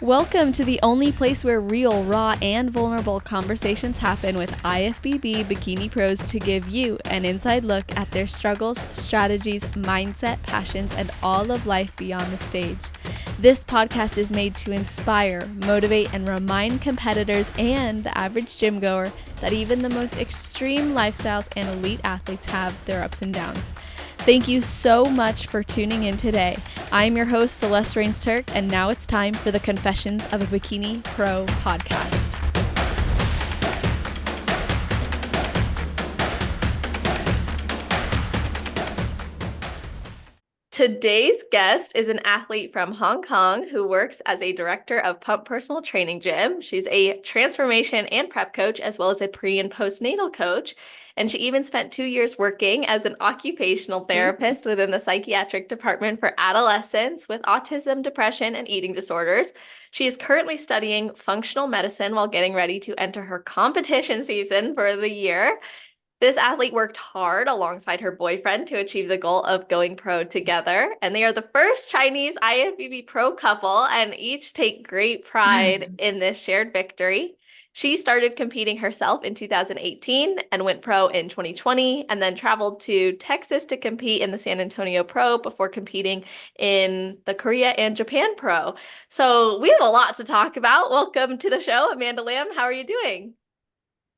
Welcome to the only place where real, raw, and vulnerable conversations happen with IFBB Bikini Pros to give you an inside look at their struggles, strategies, mindset, passions, and all of life beyond the stage. This podcast is made to inspire, motivate, and remind competitors and the average gym goer that even the most extreme lifestyles and elite athletes have their ups and downs. Thank you so much for tuning in today. I'm your host, Celeste Rains-Turk, and now it's time for the Confessions of a Bikini Pro podcast. Today's guest is an athlete from Hong Kong who works as a director of Pump Personal Training Gym. She's a transformation and prep coach, as well as a pre- and postnatal coach. And she even spent 2 years working as an occupational therapist within the psychiatric department for adolescents with autism, depression, and eating disorders. She is currently studying functional medicine while getting ready to enter her competition season for the year. This athlete worked hard alongside her boyfriend to achieve the goal of going pro together, and they are the first Chinese IFBB Pro couple and each take great pride in this shared victory. She started competing herself in 2018 and went pro in 2020, and then traveled to Texas to compete in the San Antonio Pro before competing in the Korea and Japan Pro. So we have a lot to talk about. Welcome to the show, Amanda Lam. How are you doing?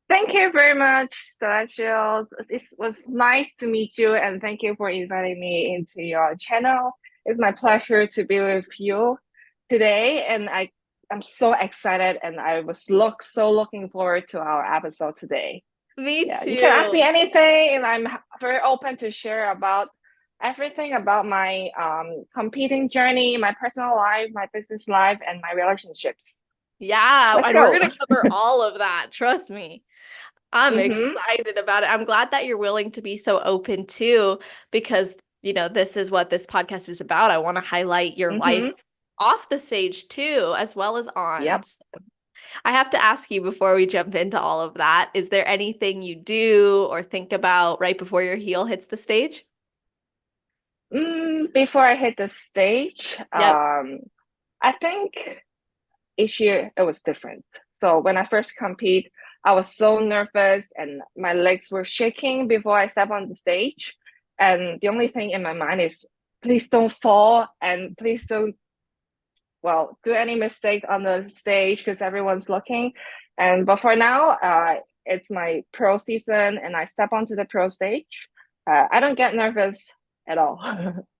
Thank you very much, Celestial. It was nice to meet you, and thank you for inviting me into your channel. It's my pleasure to be with you today, and I'm so excited, and I was looking forward to our episode today. Me too. You can ask me anything, and I'm very open to share about everything about my competing journey, my personal life, my business life, and my relationships. Yeah, Let's and go. we're going to cover all of that. Trust me. I'm excited about it. I'm glad that you're willing to be so open too, because, this is what this podcast is about. I want to highlight your life off the stage too, as well as on. Yep. So I have to ask you before we jump into all of that, is there anything you do or think about right before your heel hits the stage? Before I hit the stage, Yep. I think each year it was different. So when I first compete, I was so nervous and my legs were shaking before I step on the stage. And the only thing in my mind is, please don't fall and please don't, do any mistake on the stage because everyone's looking. But for now, it's my pro season and I step onto the pro stage. I don't get nervous at all.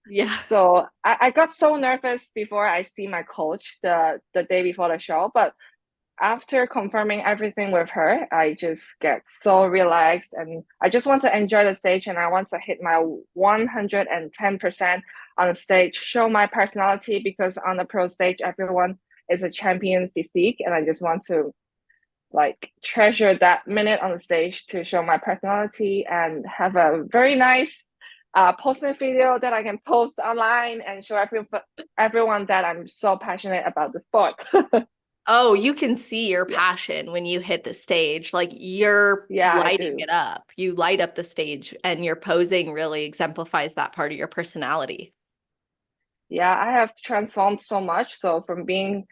Yeah. So I got so nervous before I see my coach the day before the show, but after confirming everything with her, I just get so relaxed and I just want to enjoy the stage and I want to hit my 110% on the stage, show my personality because on the pro stage, everyone is a champion physique and I just want to treasure that minute on the stage to show my personality and have a very nice posting video that I can post online and show everyone that I'm so passionate about the sport. Oh, you can see your passion when you hit the stage. Like you're lighting it up. You light up the stage and your posing really exemplifies that part of your personality. Yeah, I have transformed so much. So from being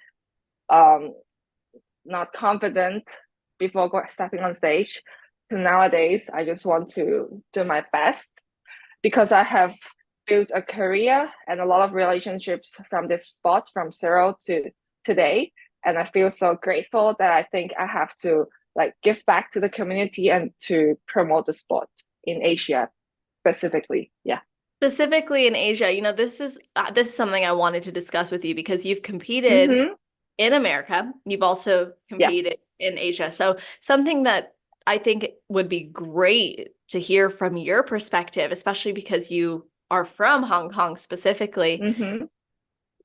not confident before stepping on stage to nowadays, I just want to do my best because I have built a career and a lot of relationships from this sport from zero to today. And I feel so grateful that I think I have to give back to the community and to promote the sport in Asia specifically. Yeah. Specifically in Asia, this is something I wanted to discuss with you because you've competed in America. You've also competed in Asia. So something that I think would be great to hear from your perspective, especially because you are from Hong Kong specifically.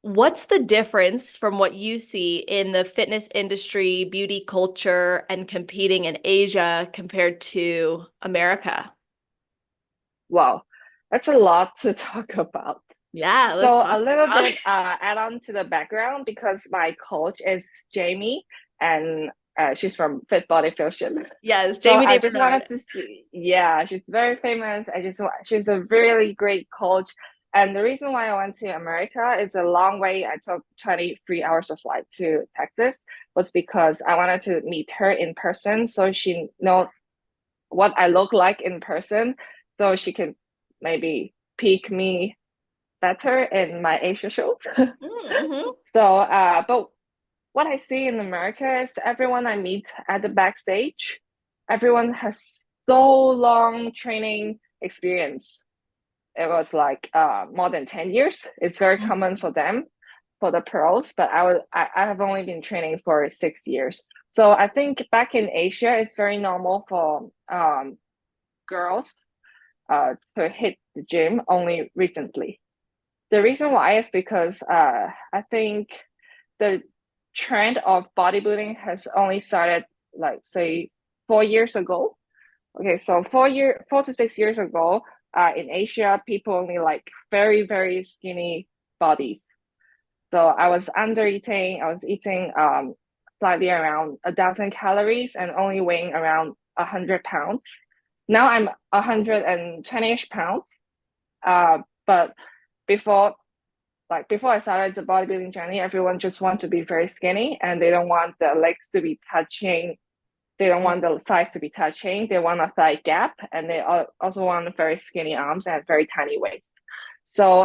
What's the difference from what you see in the fitness industry, beauty culture, and competing in Asia compared to America? Wow, that's a lot to talk about. Yeah, let's so talk a little about bit add on to the background because my coach is Jamie and she's from Fit Body Fusion. Yes, So Jamie I just wanted to see, she's very famous. She's a really great coach. And the reason why I went to America is a long way. I took 23 hours of flight to Texas was because I wanted to meet her in person so she knows what I look like in person so she can maybe pick me better in my Asia shows. Mm-hmm. But what I see in America is everyone I meet at the backstage, everyone has so long training experience. It was like more than 10 years. It's very common for them, for the pros, but I have only been training for 6 years. So I think back in Asia, it's very normal for girls to hit the gym only recently. The reason why is because I think the trend of bodybuilding has only started like say 4 years ago. Okay, so 4 to 6 years ago, in Asia, people only like very, very skinny bodies. So I was under eating. I was eating slightly around 1,000 calories and only weighing around 100 pounds. Now I'm 120-ish pounds. But before before I started the bodybuilding journey, everyone just wants to be very skinny and they don't want the legs to be touching. They don't want the thighs to be touching. They want a thigh gap, and they also want very skinny arms and very tiny waist. So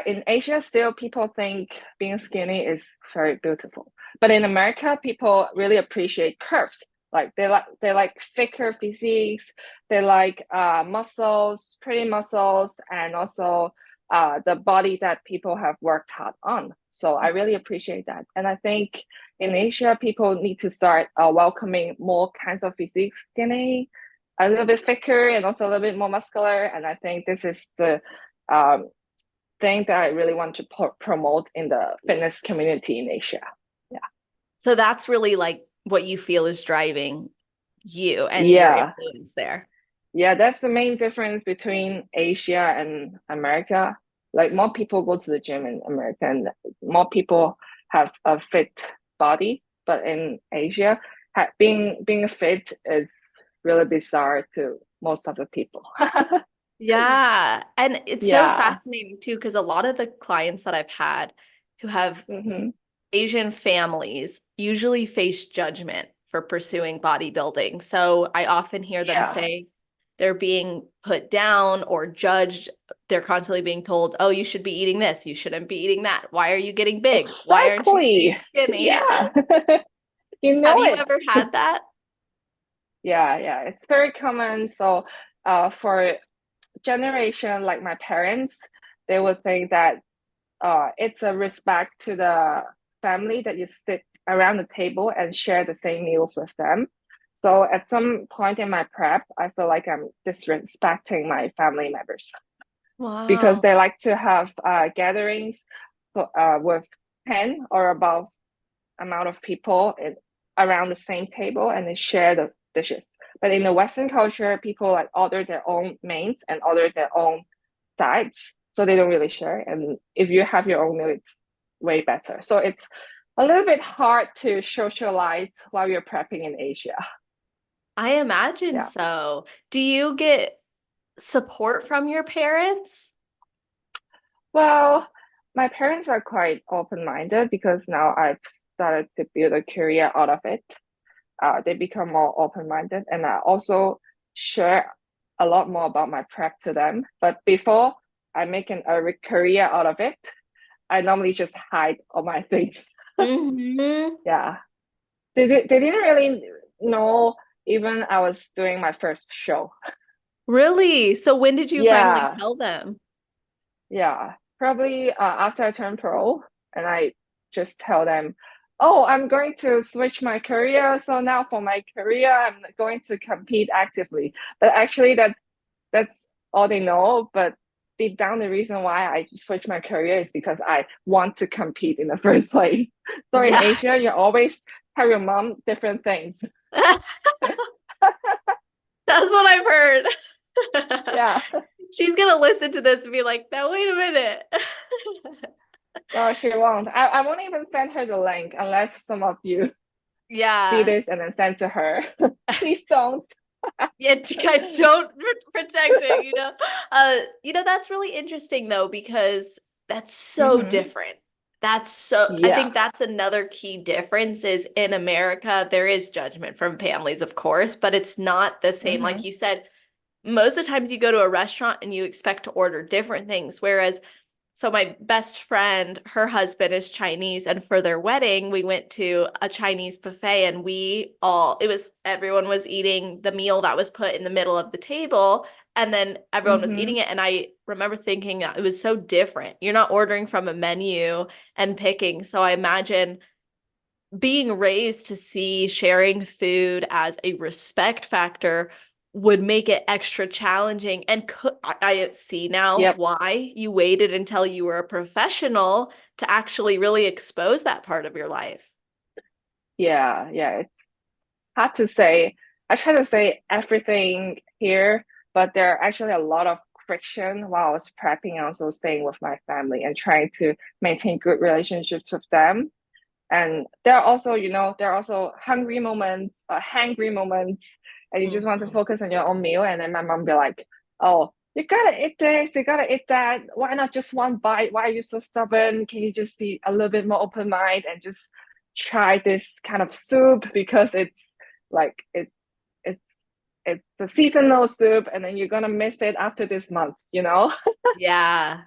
in Asia, still people think being skinny is very beautiful. But in America, people really appreciate curves. Like they like thicker physiques. They like muscles, pretty muscles, and also the body that people have worked hard on. So I really appreciate that. And I think in Asia, people need to start welcoming more kinds of physiques, skinny, a little bit thicker, and also a little bit more muscular. And I think this is the thing that I really want to promote in the fitness community in Asia. Yeah. So that's really like what you feel is driving you and your Yeah. influence there. Yeah, that's the main difference between Asia and America. Like more people go to the gym in America and more people have a fit body, but in Asia, being fit is really bizarre to most of the people. Yeah. And it's so Yeah. fascinating too, because a lot of the clients that I've had who have Mm-hmm. Asian families usually face judgment for pursuing bodybuilding. So I often hear them Yeah. say they're being put down or judged. They're constantly being told, oh, you should be eating this. You shouldn't be eating that. Why are you getting big? Why aren't you staying Exactly. skinny? Yeah. You Have know you it. ever had that? Yeah, it's very common. So for generation like my parents, they would think that it's a respect to the family that you sit around the table and share the same meals with them. So at some point in my prep, I feel like I'm disrespecting my family members because Wow. they like to have gatherings with 10 or above amount of people around the same table and they share the dishes. But in the Western culture, people like order their own mains and order their own sides, so they don't really share. And if you have your own meal, it's way better. So it's a little bit hard to socialize while you're prepping in Asia. I imagine Yeah. so. Do you get support from your parents? Well, my parents are quite open-minded because now I've started to build a career out of it. They become more open-minded, and I also share a lot more about my prep to them. But before I make a career out of it, I normally just hide all my things. Mm-hmm. Yeah, they didn't really know even I was doing my first show. Really? So when did you finally Yeah, tell them? yeah, probably after I turned pro, and I just tell them, "Oh, I'm going to switch my career. So now for my career, I'm going to compete actively." But actually, that's all they know. But deep down, the reason why I switched my career is because I want to compete in the first place. So in Yeah. Asia, you always tell your mom different things. That's what I've heard. Yeah. She's gonna listen to this and be like, now wait a minute. No, she won't. I won't even send her the link unless some of you see Yeah. this and then send to her. Please don't. Yeah, guys, don't protect it, you know. That's really interesting though, because that's so Mm-hmm. different. I Yeah. think that's another key difference is in America, there is judgment from families, of course, but it's not the same. Mm-hmm. Like you said, most of the times you go to a restaurant and you expect to order different things, whereas so my best friend, her husband is Chinese, and for their wedding, we went to a Chinese buffet and everyone was eating the meal that was put in the middle of the table, and then everyone was Mm-hmm. eating it. And I remember thinking that it was so different. You're not ordering from a menu and picking. So I imagine being raised to see sharing food as a respect factor would make it extra challenging. And I see now Yep. why you waited until you were a professional to actually really expose that part of your life. Yeah. Yeah. It's hard to say. I try to say everything here, but there are actually a lot of friction while I was prepping and also staying with my family and trying to maintain good relationships with them. And there are also, there are also hungry moments, hangry moments, and you just want to Mhm. focus on your own meal. And then my mom be like, "Oh, you gotta eat this, you gotta eat that. Why not just one bite? Why are you so stubborn? Can you just be a little bit more open minded and just try this kind of soup because it's like it's it's the seasonal soup, and then you're gonna miss it after this month, you know?" Yeah.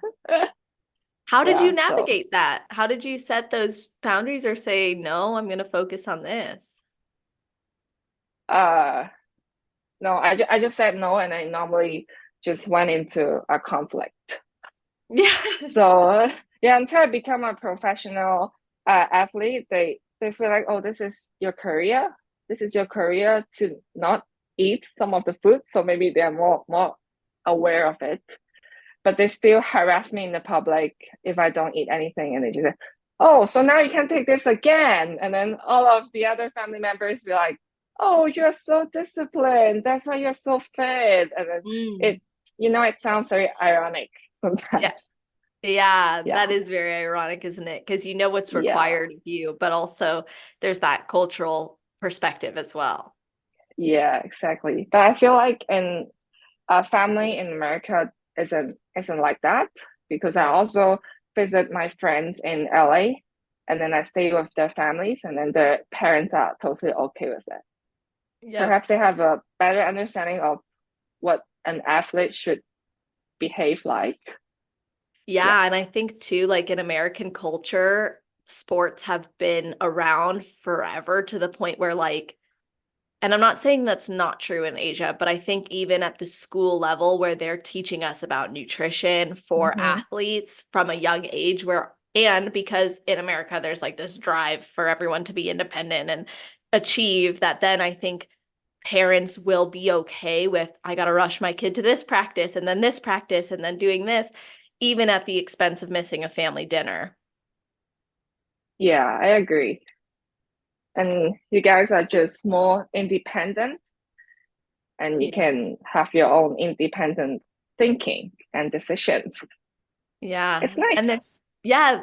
How did you Yeah. So, navigate that? How did you set those boundaries or say, no, I'm going to focus on this? uh, no, I just said no, and I normally just went into a conflict. Yeah. So yeah, until I become a professional athlete, they feel like, oh, this is your career. This is your career to not eat some of the food. So maybe they're more aware of it. But they still harass me in the public if I don't eat anything, and they just say, oh, so now you can take this again. And then all of the other family members be like, oh, you're so disciplined. That's why you're so fit. And then Mm. it, it sounds very ironic Yeah. sometimes. Yeah, that Yeah. is very ironic, isn't it? Because you know what's Yeah. required of you, but also there's that cultural perspective as well. Yeah, exactly. But I feel like in a family in America isn't like that, because I Yeah. also visit my friends in LA, and then I stay with their families, and then their parents are totally okay with it. Yep. Perhaps they have a better understanding of what an athlete should behave like. Yeah. Yeah, and I think too, like in American culture, sports have been around forever to the point where and I'm not saying that's not true in Asia, but I think even at the school level where they're teaching us about nutrition for Mm-hmm. athletes from a young age, and because in America there's like this drive for everyone to be independent and achieve that, then I think parents will be okay with, I got to rush my kid to this practice and then this practice and then doing this, even at the expense of missing a family dinner. Yeah, I agree. And you guys are just more independent, and you Yeah. can have your own independent thinking and decisions. Yeah. It's And nice.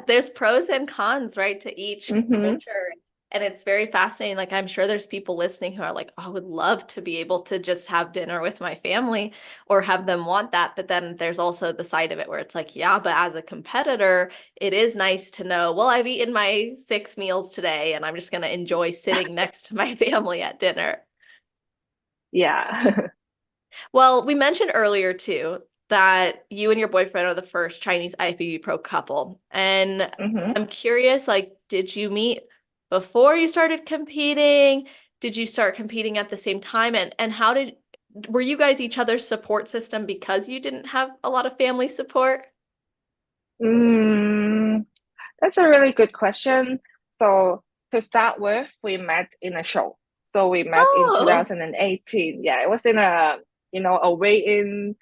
there's pros and cons, right, to each Mm-hmm. culture. And it's very fascinating. Like, I'm sure there's people listening who are like, oh, I would love to be able to just have dinner with my family or have them want that. But then there's also the side of it where it's like, yeah, but as a competitor, it is nice to know, well, I've eaten my 6 meals today and I'm just going to enjoy sitting next to my family at dinner. Yeah. Well, we mentioned earlier too that you and your boyfriend are the first Chinese IFBB Pro couple. And Mm-hmm. I'm curious, like, did you meet before you started competing? Did you start competing at the same time? And were you guys each other's support system because you didn't have a lot of family support? Mm, that's a really good question. So to start with, we met in a show. So we met in Oh, 2018. Yeah, it was in a weigh-in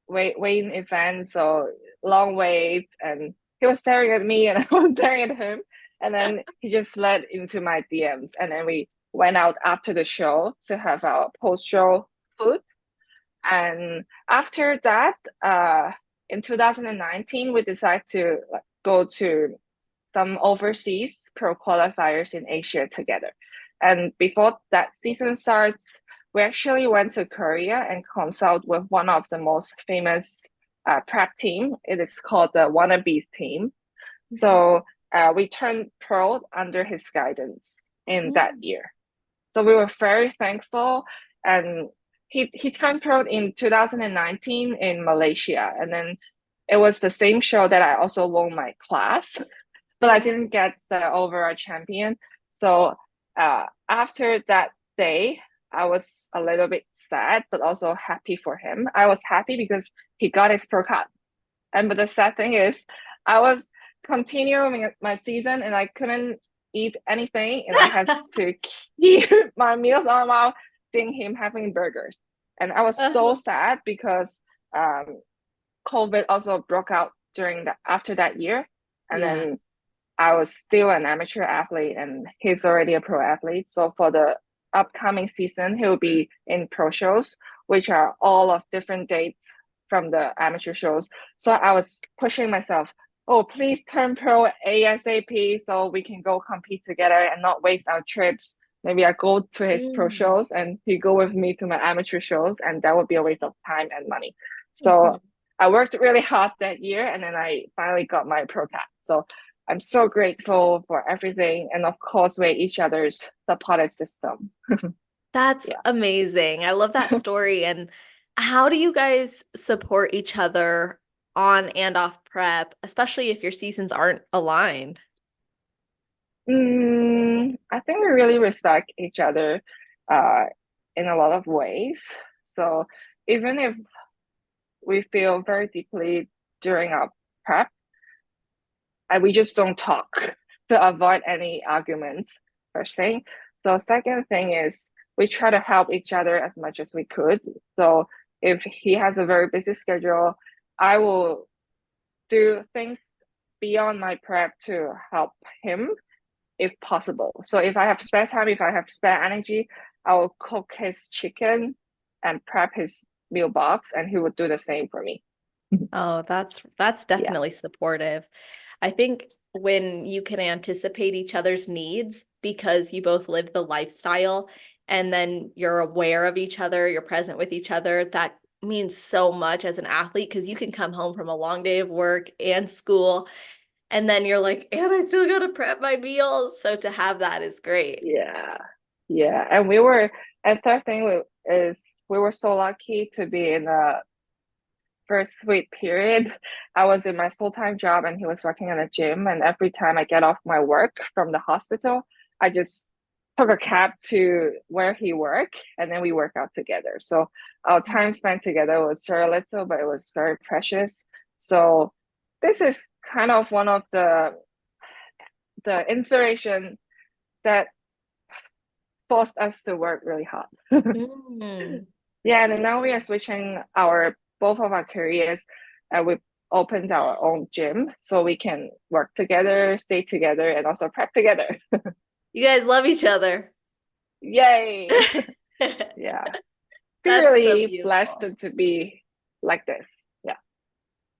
event. So long wait, and he was staring at me, and I was staring at him. And then he just slid into my DMs, and then we went out after the show to have our post-show food. And after that, in 2019, we decided to like, go to some overseas pro qualifiers in Asia together. And before that season starts, we actually went to Korea and consult with one of the most famous prep team. It is called the Wannabes team. So we turned pro under his guidance in that year. So we were very thankful. And he turned pro in 2019 in Malaysia. And then it was the same show that I also won my class, but I didn't get the overall champion. So after that day, I was a little bit sad, but also happy for him. I was happy because he got his pro card. But the sad thing is, I was continuing my season and I couldn't eat anything, and I had to keep my meals on while seeing him having burgers. And I was so sad because COVID also broke out after that year, and then I was still an amateur athlete, and he's already a pro athlete. So for the upcoming season, he'll be in pro shows, which are all of different dates from the amateur shows. So I was pushing myself, oh, please turn pro ASAP so we can go compete together and not waste our trips. Maybe I go to his pro shows and he go with me to my amateur shows, and that would be a waste of time and money. So I worked really hard that year, and then I finally got my pro card. So I'm so grateful for everything. And of course, we're each other's supportive system. That's amazing. I love that story. And how do you guys support each other on and off prep, especially if your seasons aren't aligned? I think we really respect each other in a lot of ways. So even if we feel very deeply during our prep, we just don't talk to avoid any arguments, first thing. So second thing is we try to help each other as much as we could. So if he has a very busy schedule, I will do things beyond my prep to help him if possible. So if I have spare time, if I have spare energy, I will cook his chicken and prep his meal box, and he would do the same for me. Oh, that's definitely supportive. I think when you can anticipate each other's needs because you both live the lifestyle and then you're aware of each other, you're present with each other, that means so much as an athlete because you can come home from a long day of work and school and then you're like, and I still got to prep my meals. So to have that is great. Yeah. And third thing is we were so lucky to be in the first wait period. I was in my full-time job and he was working at a gym. And every time I get off my work from the hospital, I just took a cab to where he worked, and then we work out together. So our time spent together was very little, but it was very precious. So this is kind of one of the inspiration that forced us to work really hard. Yeah, and now we are switching both of our careers, and we opened our own gym so we can work together, stay together, and also prep together. You guys love each other. Yay! Yeah. Feel really blessed to be like this. Yeah.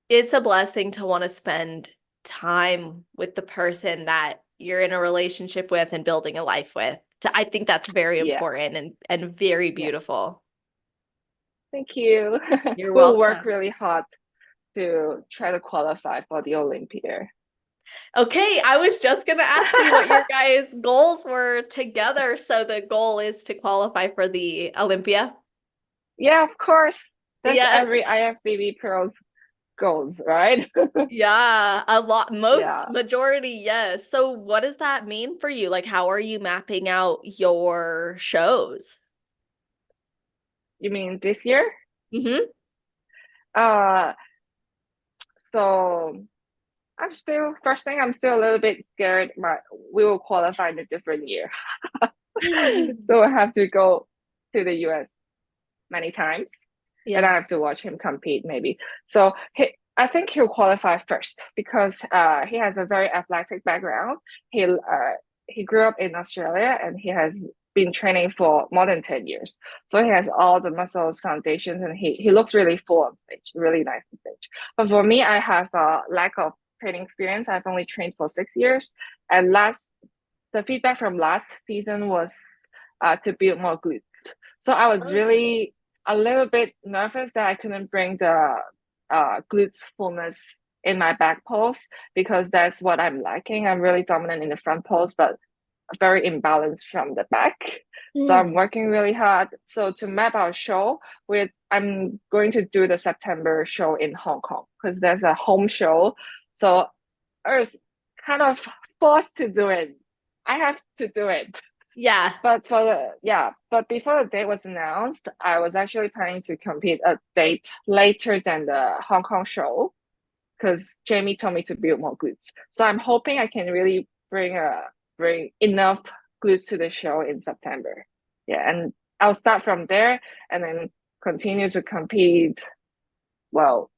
It's a blessing to want to spend time with the person that you're in a relationship with and building a life with. I think that's very important and very beautiful. Thank you. You're we'll welcome. work really hard to try to qualify for the Olympia. Okay, I was just going to ask you what your guys' goals were together. So the goal is to qualify for the Olympia? Yeah, of course. That's every IFBB Pro's goals, right? Yeah, majority, yes. So what does that mean for you? Like, how are you mapping out your shows? You mean this year? Mm-hmm. So I'm still a little bit scared we will qualify in a different year. So I have to go to the US many times. Yeah. And I have to watch him compete maybe. So I think he'll qualify first because he has a very athletic background. He grew up in Australia and he has been training for more than 10 years. So he has all the muscles, foundations, and he looks really full on stage, really nice on stage. But for me, I have a lack of training experience. I've only trained for 6 years. And the feedback from last season was to build more glutes. So I was Okay. really a little bit nervous that I couldn't bring the glutes fullness in my back pose because that's what I'm lacking. I'm really dominant in the front pose, but very imbalanced from the back. So I'm Mhm. working really hard. So to map our show, I'm going to do the September show in Hong Kong because there's a home show. So I was kind of forced to do it. I have to do it. Yeah. But before the date was announced, I was actually planning to compete a date later than the Hong Kong show because Jamie told me to build more glutes. So I'm hoping I can really bring enough glutes to the show in September. Yeah, and I'll start from there and then continue to compete, well,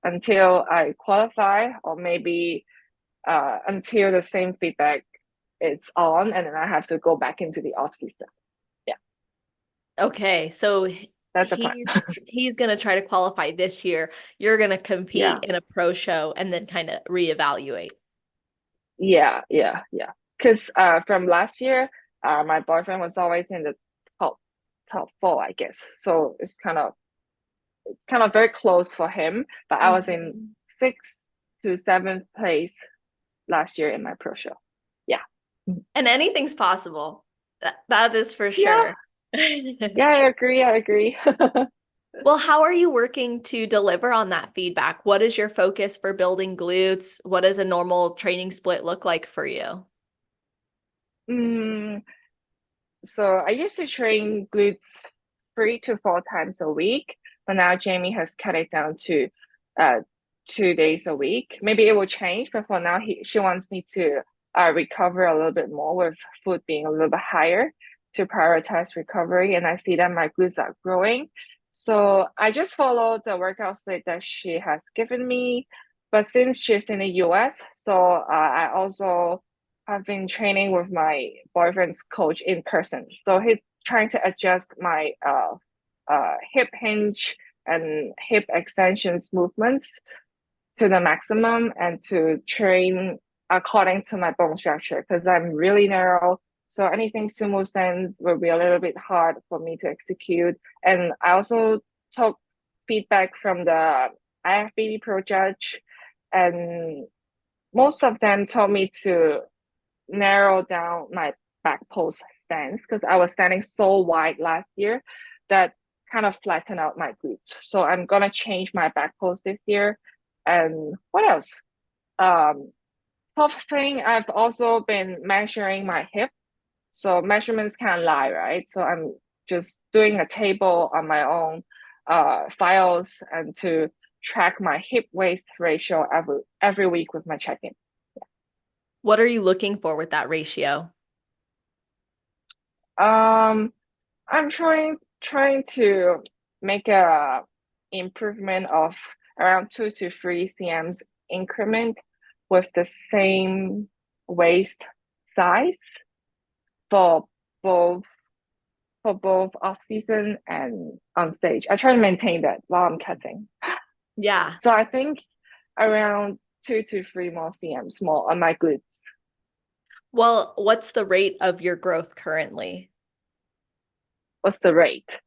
until I qualify or maybe until the same feedback is on and then I have to go back into the off season. Yeah, Okay. So that's the plan. he's gonna try to qualify this year. You're gonna Yeah. compete in a pro show and then kind of reevaluate. Yeah. Because from last year, my boyfriend was always in the top top four, I guess. So it's kind of very close for him. But I was in Mhm. sixth to seventh place last year in my pro show. Yeah. And anything's possible. That is for Yeah. sure. Yeah, I agree. Well, how are you working to deliver on that feedback? What is your focus for building glutes? What does a normal training split look like for you? Mm, so I used to train glutes 3 to 4 times a week, but now Jamie has cut it down to uh 2 days a week. Maybe it will change, but for now she wants me to recover a little bit more with food being a little bit higher to prioritize recovery. And I see that my glutes are growing. So I just follow the workout split that she has given me. But since she's in the US, so I also I've been training with my boyfriend's coach in person. So he's trying to adjust my hip hinge and hip extensions movements to the maximum and to train according to my bone structure because I'm really narrow. So anything sumo stands will be a little bit hard for me to execute. And I also took feedback from the IFBB Pro judge, and most of them told me to narrow down my back post stance because I was standing so wide last year that kind of flattened out my glutes. So I'm gonna change my back post this year. And what else? Um, Top thing, I've also been measuring my hip. So measurements can't lie, right? So I'm just doing a table on my own files and to track my hip waist ratio every week with my check-in. What are you looking for with that ratio? Um, I'm trying to make a improvement of around 2 to 3 cms increment with the same waist size for both both off season and on stage. I try to maintain that while I'm cutting. Yeah. So I think around 2 to 3 more cms more on my glutes. Well, what's the rate of your growth currently? What's the rate?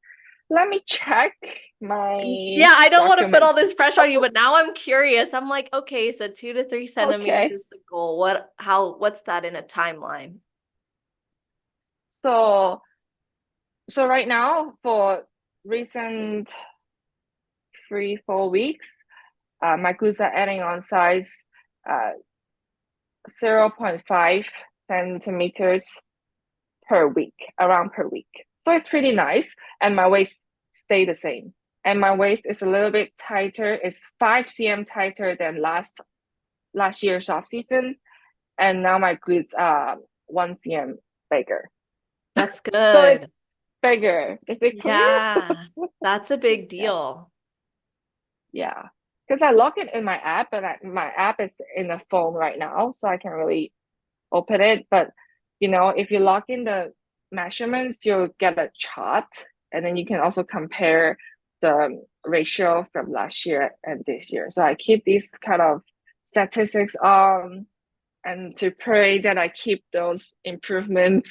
Let me check my Yeah, I don't want to put all documents. this pressure on you, but now I'm curious. I'm like, okay, so 2 to 3 centimeters Okay. is the goal. What's that in a timeline? So right now for recent 3 4 weeks, my glutes are adding on size uh 0.5 centimeters per week, around per week. So it's pretty nice, and my waist stay the same. And my waist is a little bit tighter. It's 5 cm tighter than last year's off season, and now my glutes are 1 cm bigger. That's So it's good. bigger. Is it clear? Yeah, that's a big Yeah. deal. Yeah, because I log it in my app, but my app is in the phone right now, so I can really open it. But if you log in the measurements, you'll get a chart, and then you can also compare the ratio from last year and this year. So I keep these kind of statistics on, and to pray that I keep those improvements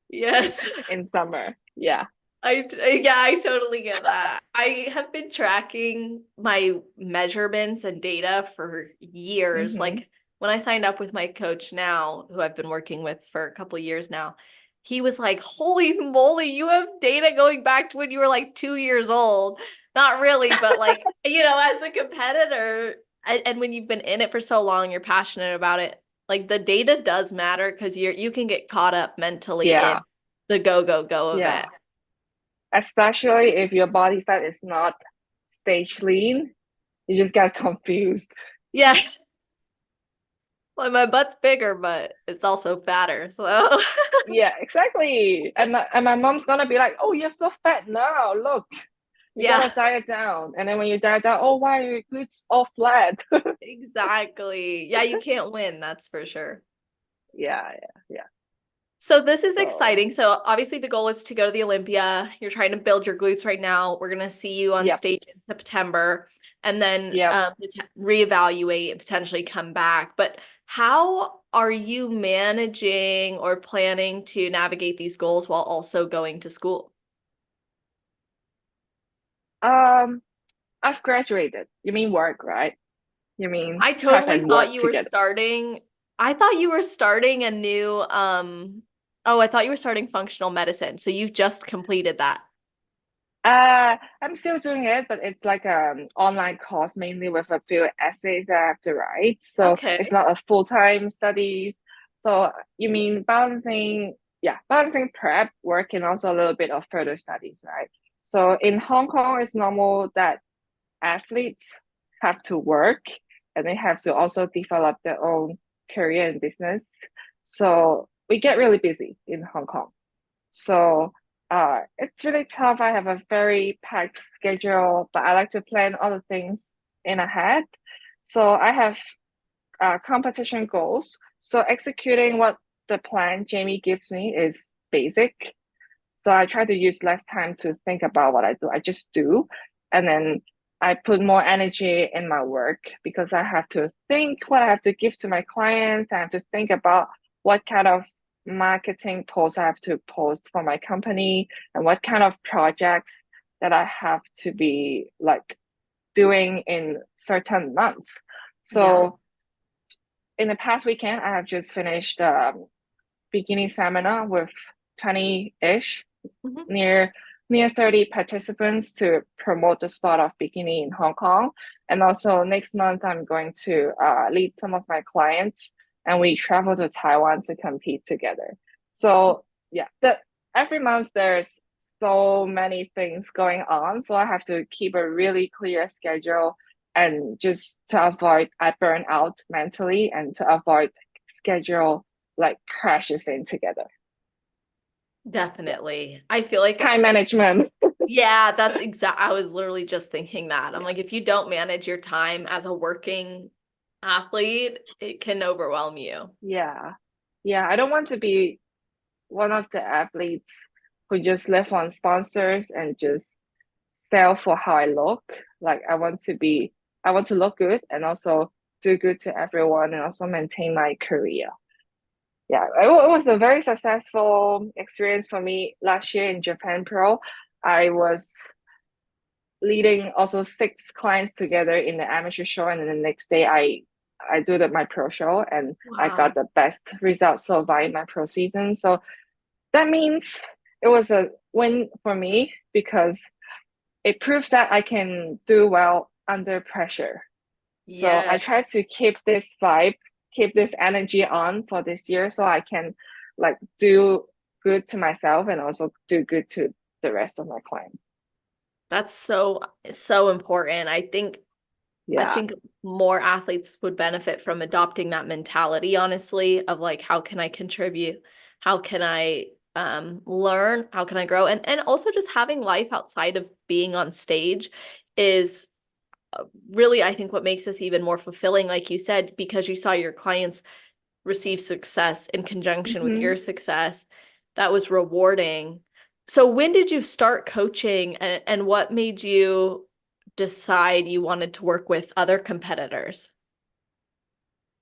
Yes. in summer. Yeah. Yeah, I totally get that. I have been tracking my measurements and data for years. Mm-hmm. Like when I signed up with my coach now, who I've been working with for a couple of years now, he was like, "Holy moly, you have data going back to when you were like 2 years old." Not really, but like, as a competitor, and when you've been in it for so long, you're passionate about it. Like the data does matter because you can get caught up mentally in Yeah, the go, go, go of yeah. it. Especially if your body fat is not stage lean, you just get confused. Yes. Well, my butt's bigger, but it's also fatter. So, Yeah, exactly. And my mom's gonna be like, "Oh, you're so fat now. Look, you yeah, gotta diet down." And then when you diet down, "Oh, why are your glutes all flat?" exactly. Yeah, you can't win, that's for sure. Yeah, yeah, yeah. So, this is So, exciting. So, obviously, the goal is to go to the Olympia. You're trying to build your glutes right now. We're going to see you on yep, stage in September and then yep. reevaluate and potentially come back. But how are you managing or planning to navigate these goals while also going to school? Um, I've graduated. You mean work, right? You mean I prep totally and thought work you were together. starting. I thought you were starting a new oh, I thought you were starting functional medicine. So you've just completed that. I'm still doing it, but it's like online course mainly with a few essays that I have to write. So it's Okay. not a full-time study. So you mean balancing, yeah, balancing prep work and also a little bit of further studies, right? So in Hong Kong, it's normal that athletes have to work and they have to also develop their own career and business. So we get really busy in Hong Kong. So it's really tough. I have a very packed schedule, but I like to plan all the things in ahead. So I have competition goals. So executing what the plan Jamie gives me is basic. So I try to use less time to think about what I do. I just do. And then I put more energy in my work because I have to think what I have to give to my clients. I have to think about what kind of marketing posts I have to post for my company and what kind of projects that I have to be like doing in certain months. Yeah. So in the past weekend, I have just finished Bikini seminar with 20-ish Mhm. near near 30 participants to promote the sport of bikini in Hong Kong. And also next month, I'm going to lead some of my clients and we travel to Taiwan to compete together. So yeah, every month there's so many things going on. So I have to keep a really clear schedule and just to avoid I burn out mentally and to avoid schedule like crashes in together. Yeah. Definitely. I feel like, Time management. yeah, that's exact. I was literally just thinking that. I'm Yeah. like, if you don't manage your time as a working athlete, it can overwhelm you. Yeah. Yeah. I don't want to be one of the athletes who just live on sponsors and just sell for how I look. Like I want to look good and also do good to everyone and also maintain my career. Yeah, it was a very successful experience for me last year in Japan Pro. I was leading also six clients together in the amateur show, and then the next day I do my pro show, and I got Wow. the best results so far in my pro season. So that means it was a win for me because it proves that I can do well under pressure. So I Yes. try to keep this vibe, keep this energy on for this year so I can like do good to myself and also do good to the rest of my clients. That's so important. I Yeah. think more athletes would benefit from adopting that mentality, honestly, of like, how can I contribute? How can I learn? How can I grow? And also just having life outside of being on stage is really, I think, what makes this even more fulfilling, like you said, because you saw your clients receive success in conjunction with Mm-hmm. your success. That was rewarding. So when did you start coaching and what made you decide you wanted to work with other competitors?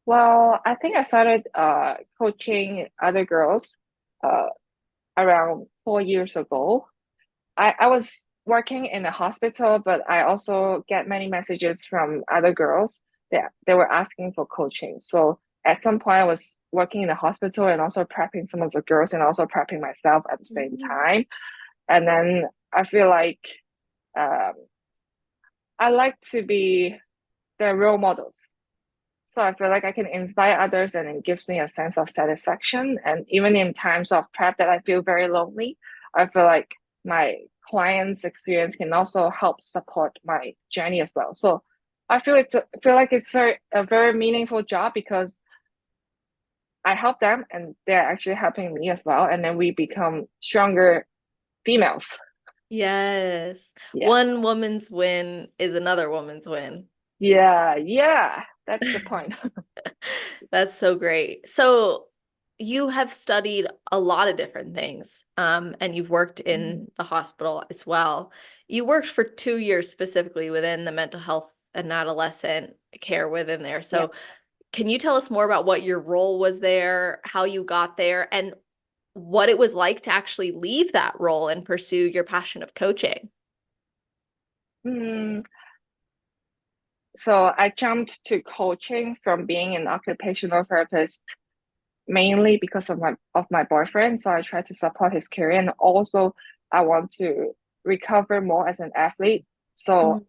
Well, I think I started coaching other girls uh around 4 years ago. I was working in a hospital, but I also get many messages from other girls that they were asking for coaching. So at some point, I was working in the hospital and also prepping some of the girls and also prepping myself at the same Mhm. time. And then I feel like um, I like to be the role models. So I feel like I can inspire others and it gives me a sense of satisfaction. And even in times of prep that I feel very lonely, I feel like my clients' experience can also help support my journey as well. So I feel like it's a very meaningful job because I help them and they're actually helping me as well. And then we become stronger females. Yes. Yeah. One woman's win is another woman's win. Yeah. Yeah. That's the point. That's so great. So you have studied a lot of different things, and you've worked in the hospital as well. You worked for 2 years specifically within the mental health and adolescent care within there. Yeah. So can you tell us more about what your role was there, how you got there, and what it was like to actually leave that role and pursue your passion of coaching? Mm, so I jumped to coaching from being an occupational therapist mainly because of my boyfriend. So I try to support his career and also I want to recover more as an athlete. So Mm.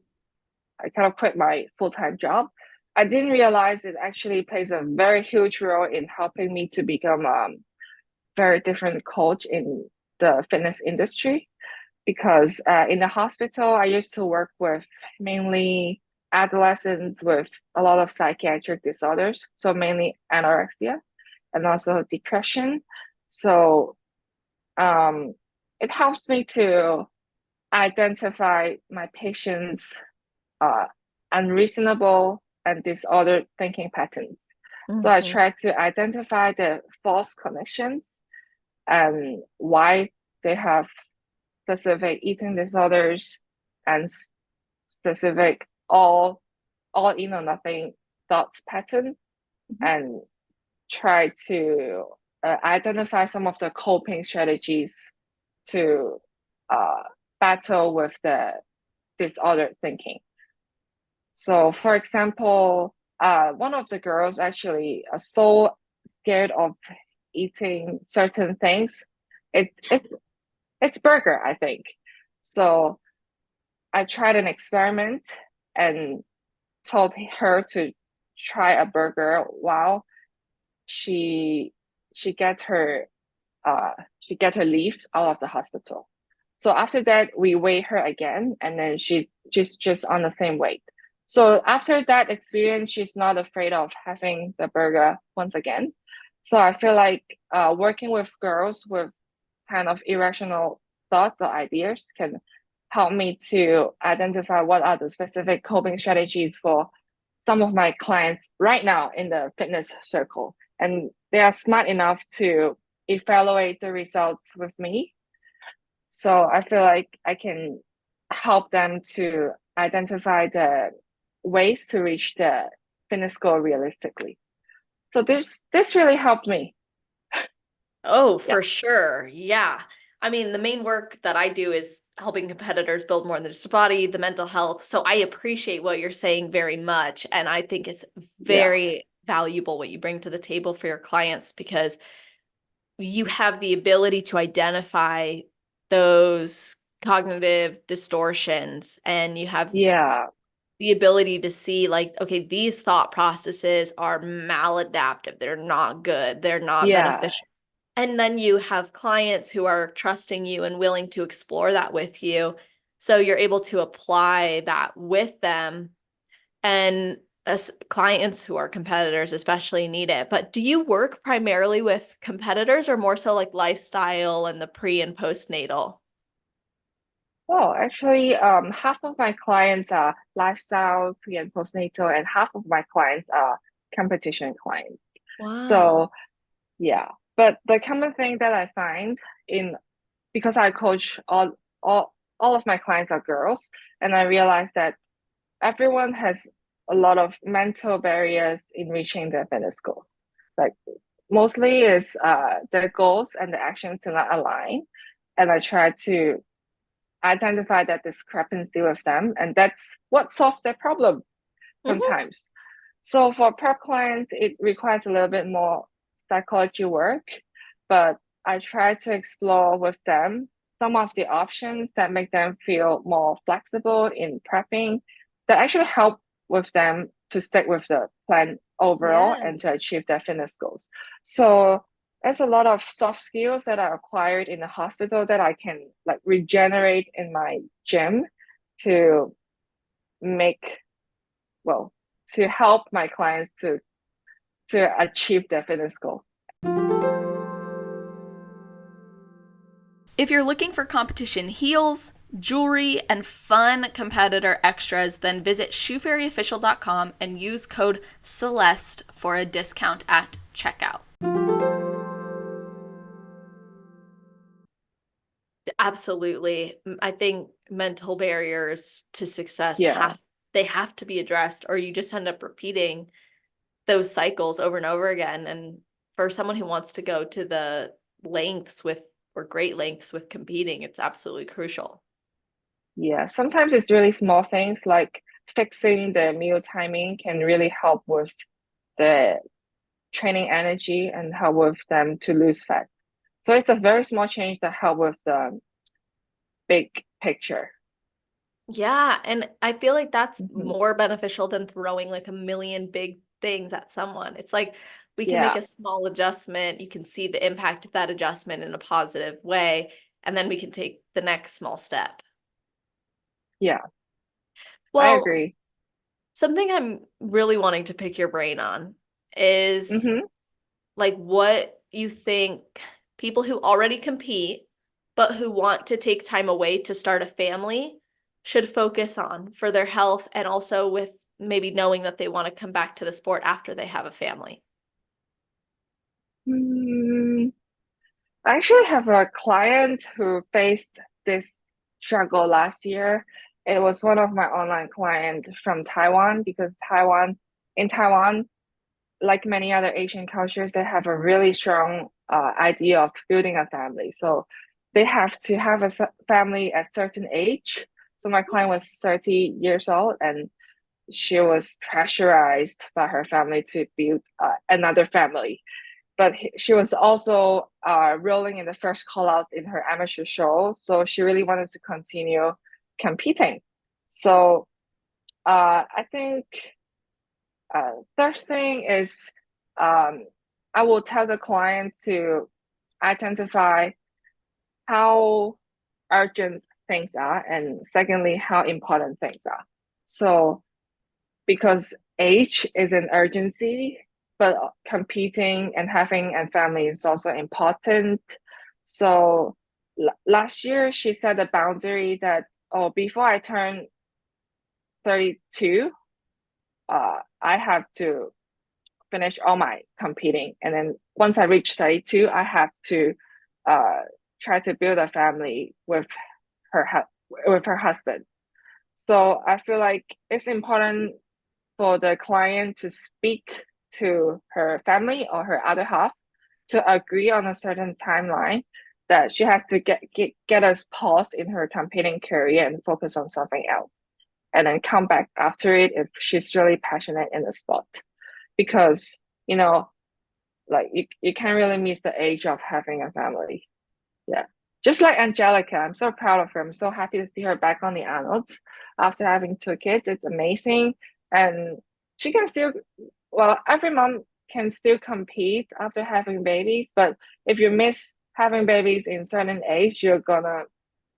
I kind of quit my full-time job. I didn't realize it actually plays a very huge role in helping me to become a very different coach in the fitness industry because in the hospital, I used to work with mainly adolescents with a lot of psychiatric disorders, so mainly anorexia and also depression. So um, it helps me to identify my patients' uh, unreasonable and disordered thinking patterns. So I Mhm. try to identify the false connections and why they have specific eating disorders and specific all in or nothing thoughts pattern Mhm. and try to identify some of the coping strategies to uh, battle with the disordered thinking. So, for example, one of the girls actually so scared of eating certain things. It it's burger, I think. So I tried an experiment and told her to try a burger while she she get her uh she get her leave out of the hospital. So after that, we weigh her again, and then she's just on the same weight. So after that experience, she's not afraid of having the burger once again. So I feel like working with girls with kind of irrational thoughts or ideas can help me to identify what are the specific coping strategies for some of my clients right now in the fitness circle. And they are smart enough to evaluate the results with me. So I feel like I can help them to identify the ways to reach the fitness goal realistically. So this really helped me. Oh, Yeah. for sure. Yeah. I mean, the main work that I do is helping competitors build more than just a body, the mental health. So I appreciate what you're saying very much. And I think it's Yeah. very valuable what you bring to the table for your clients because you have the ability to identify those cognitive distortions and you have Yeah. the ability to see like, okay, these thought processes are maladaptive. They're not good. They're not Yeah. beneficial. And then you have clients who are trusting you and willing to explore that with you. So you're able to apply that with them. And as clients who are competitors especially need it. But do you work primarily with competitors or more so like lifestyle and the pre and postnatal? Well, actually, half of my clients are lifestyle, pre and postnatal, and half of my clients are competition clients. Wow. So yeah, but the common thing that I find in because I coach all of my clients are girls, and I realize that everyone has a lot of mental barriers in reaching their fitness goal. Like mostly is the goals and the actions do not align, and I try to identify that discrepancy with them, and that's what solves their problem Mm-hmm. sometimes. So for prep clients, it requires a little bit more psychology work, but I try to explore with them some of the options that make them feel more flexible in prepping, that actually help with them to stick with the plan overall and to Yes. achieve their fitness goals. So there's a lot of soft skills that are acquired in the hospital that I can like regenerate in my gym to make, well, to help my clients to achieve their fitness goal. If you're looking for competition heels, jewelry, and fun competitor extras, then visit shoefairyofficial.com and use code CELESTE for a discount at checkout. Absolutely. I think mental barriers to success Yeah. have to be addressed, or you just end up repeating those cycles over and over again. And for someone who wants to go to the lengths with, or great lengths with competing, it's absolutely crucial. Yeah. Sometimes it's really small things like fixing the meal timing can really help with the training energy and help with them to lose fat. So it's a very small change that help with the big picture. Yeah, and I feel like that's Mhm. more beneficial than throwing like a million big things at someone. It's like we can make Yeah. a small adjustment, you can see the impact of that adjustment in a positive way, and then we can take the next small step. Yeah. I Well, agree. something I'm really wanting to pick your brain on is Hmm. like what you think people who already compete but who want to take time away to start a family should focus on for their health, and also with maybe knowing that they want to come back to the sport after they have a family. Mm, I actually have a client who faced this struggle last year. It was one of my online clients from Taiwan because in Taiwan, like many other Asian cultures, they have a really strong idea of building a family. So they have to have a family at certain age. So my client was 30 years old and she was pressurized by her family to build another family. But she was also rolling in the first call out in her amateur show. So she really wanted to continue competing. So I think first thing is um, I will tell the client to identify how urgent things are, and secondly, how important things are. So, because age is an urgency, but competing and having a family is also important. So, last year she set a boundary that, oh, before I turn 32, I have to finish all my competing. And then once I reach 32, I have to uh, try to build a family her with her husband. So I feel like it's important for the client to speak to her family or her other half to agree on a certain timeline that she has to get a pause in her competing career and focus on something else, and then come back after it if she's really passionate in the sport. Because you know, like you can't really miss the age of having a family. Yeah. Just like Angelica, I'm so proud of her. I'm so happy to see her back on the Arnolds after having two kids. It's amazing. And she can still, well, every mom can still compete after having babies, but if you miss having babies in certain age, you're gonna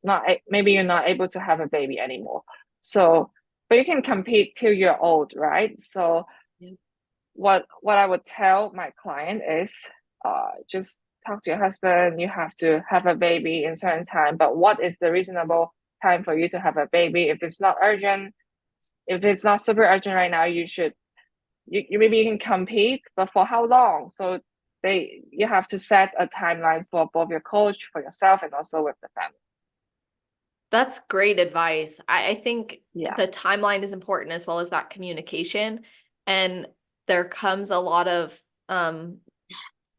not, maybe you're not able to have a baby anymore. So, but you can compete till you're old, right? So what I would tell my client is just talk to your husband. You have to have a baby in certain time, but what is the reasonable time for you to have a baby? If it's not urgent, if it's not super urgent right now, you maybe you can compete, but for how long? So you have to set a timeline for both your coach, for yourself, and also with the family. That's great advice. I think Yeah. the timeline is important as well as that communication. And there comes a lot of,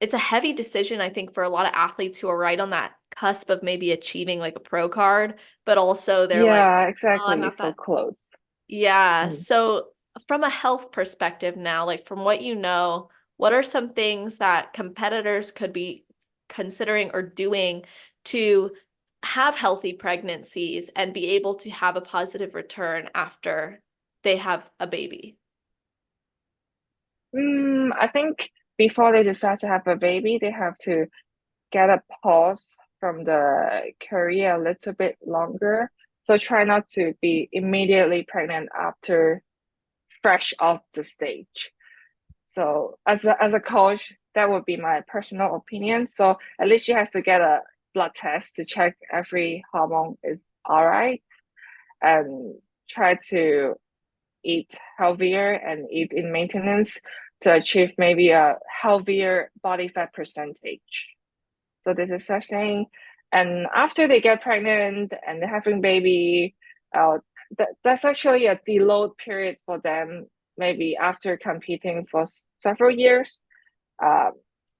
it's a heavy decision, I think, for a lot of athletes who are right on that cusp of maybe achieving like a pro card, but also they're like, Yeah, oh, I'm exactly. not So that. close. Yeah. Mm. So from a health perspective now, like from what you know, what are some things that competitors could be considering or doing to have healthy pregnancies and be able to have a positive return after they have a baby? I think before they decide to have a baby, they have to get a pause from the career a little bit longer. So try not to be immediately pregnant after fresh off the stage. So as a coach, that would be my personal opinion. So at least she has to get a blood test to check every hormone is all right, and try to eat healthier and eat in maintenance to achieve maybe a healthier body fat percentage. So this is such thing. And after they get pregnant and they're having baby, that's actually a deload period for them, maybe after competing for several years. Um,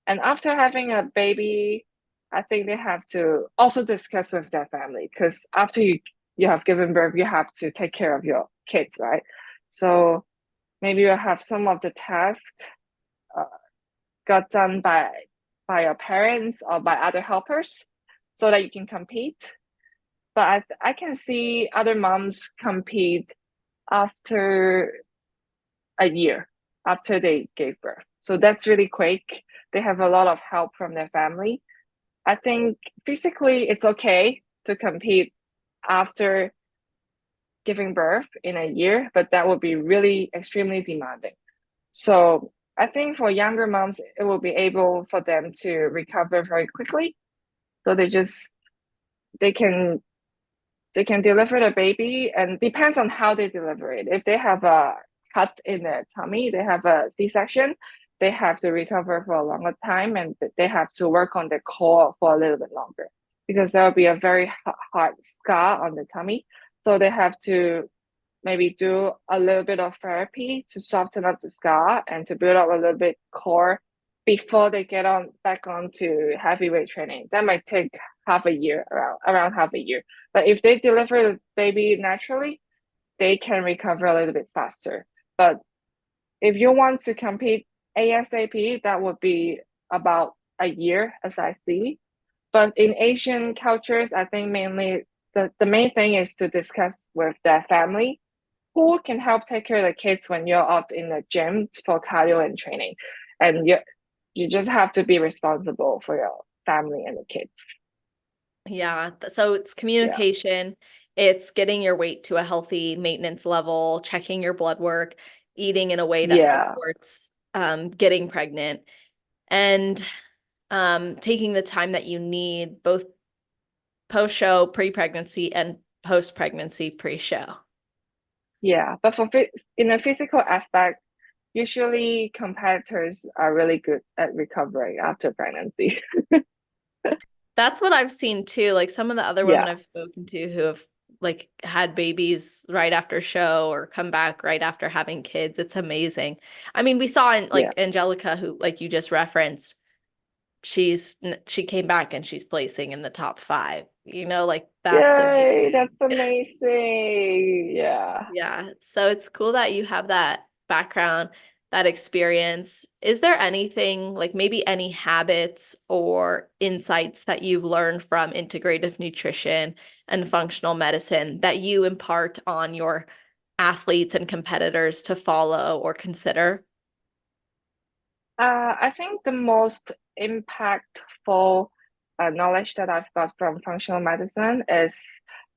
and after having a baby, I think they have to also discuss with their family because after you have given birth, you have to take care of your kids, right? So maybe you have some of the tasks uh, got done by your parents or by other helpers so that you can compete. But I can see other moms compete after a year after they gave birth. So that's really quick. They have a lot of help from their family. I think physically it's okay to compete after giving birth in a year, but that would be really extremely demanding. So I think for younger moms, it will be able for them to recover very quickly. So they can they can deliver the baby and depends on how they deliver it. If they have a cut in their tummy, they have a C-section, they have to recover for a longer time and they have to work on the core for a little bit longer because there will be a very hard scar on the tummy. So they have to maybe do a little bit of therapy to soften up the scar and to build up a little bit core before they get on back onto heavyweight training. That might take half a year, around half a year. But if they deliver the baby naturally, they can recover a little bit faster. But if you want to compete ASAP, that would be about a year, as I see. But in Asian cultures, I think mainly the main thing is to discuss with their family who can help take care of the kids when you're out in the gym for cardio and training. And you just have to be responsible for your family and the kids. Yeah. So it's Yeah. communication, it's getting your weight to a healthy maintenance level, checking your blood work, eating in a way that Yeah. supports getting pregnant, and taking the time that you need both post-show, pre-pregnancy, and post-pregnancy, pre-show. Yeah. But in a physical aspect, usually competitors are really good at recovering after pregnancy. That's what I've seen too. Like some of the other women Yeah. I've spoken to who have like had babies right after show or come back right after having kids. It's amazing. I mean, we saw in Yeah. like Angelica, who like you just referenced, she came back and she's placing in the top 5. You know, like that's Yay, amazing. that's amazing. Yeah. Yeah. So it's cool that you have that background, that experience. Is there anything, like maybe any habits or insights that you've learned from integrative nutrition and functional medicine that you impart on your athletes and competitors to follow or consider? I think the most impactful knowledge that I've got from functional medicine is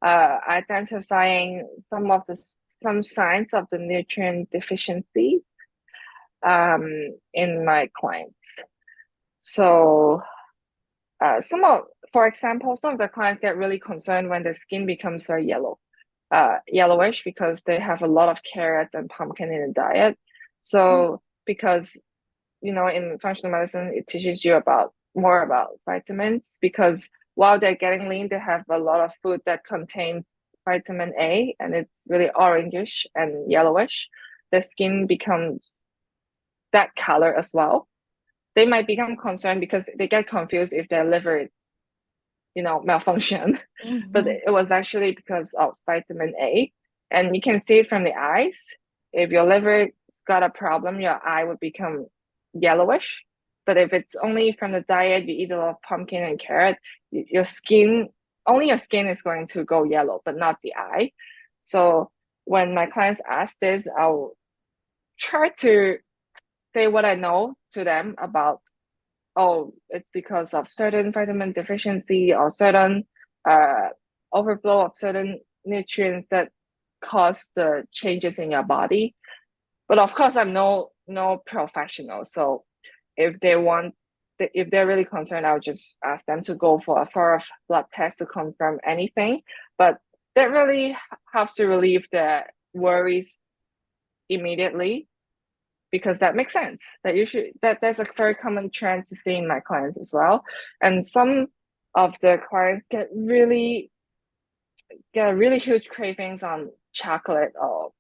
identifying some signs of the nutrient deficiency um, in my clients. So for example, some of the clients get really concerned when the skin becomes very yellowish because they have a lot of carrots and pumpkin in the diet. So because in functional medicine, it teaches you more about vitamins because while they're getting lean, they have a lot of food that contains vitamin A and it's really orangish and yellowish. The skin becomes that color as well. They might become concerned because they get confused if their liver malfunction. But Mhm. it was actually because of vitamin A. And you can see it from the eyes. If your liver got a problem, your eye would become yellowish. But if it's only from the diet, you eat a lot of pumpkin and carrot, only your skin is going to go yellow, but not the eye. So when my clients ask this, I'll try to say what I know to them about, oh, it's because of certain vitamin deficiency or certain uh, overflow of certain nutrients that cause the changes in your body. But of course, I'm no professional. So if they want, if they're really concerned, I'll just ask them to go for a blood test to confirm anything. But that really helps to relieve the worries immediately, because that makes sense. That's a very common trend to see in my clients as well. And some of the clients get really huge cravings on chocolate or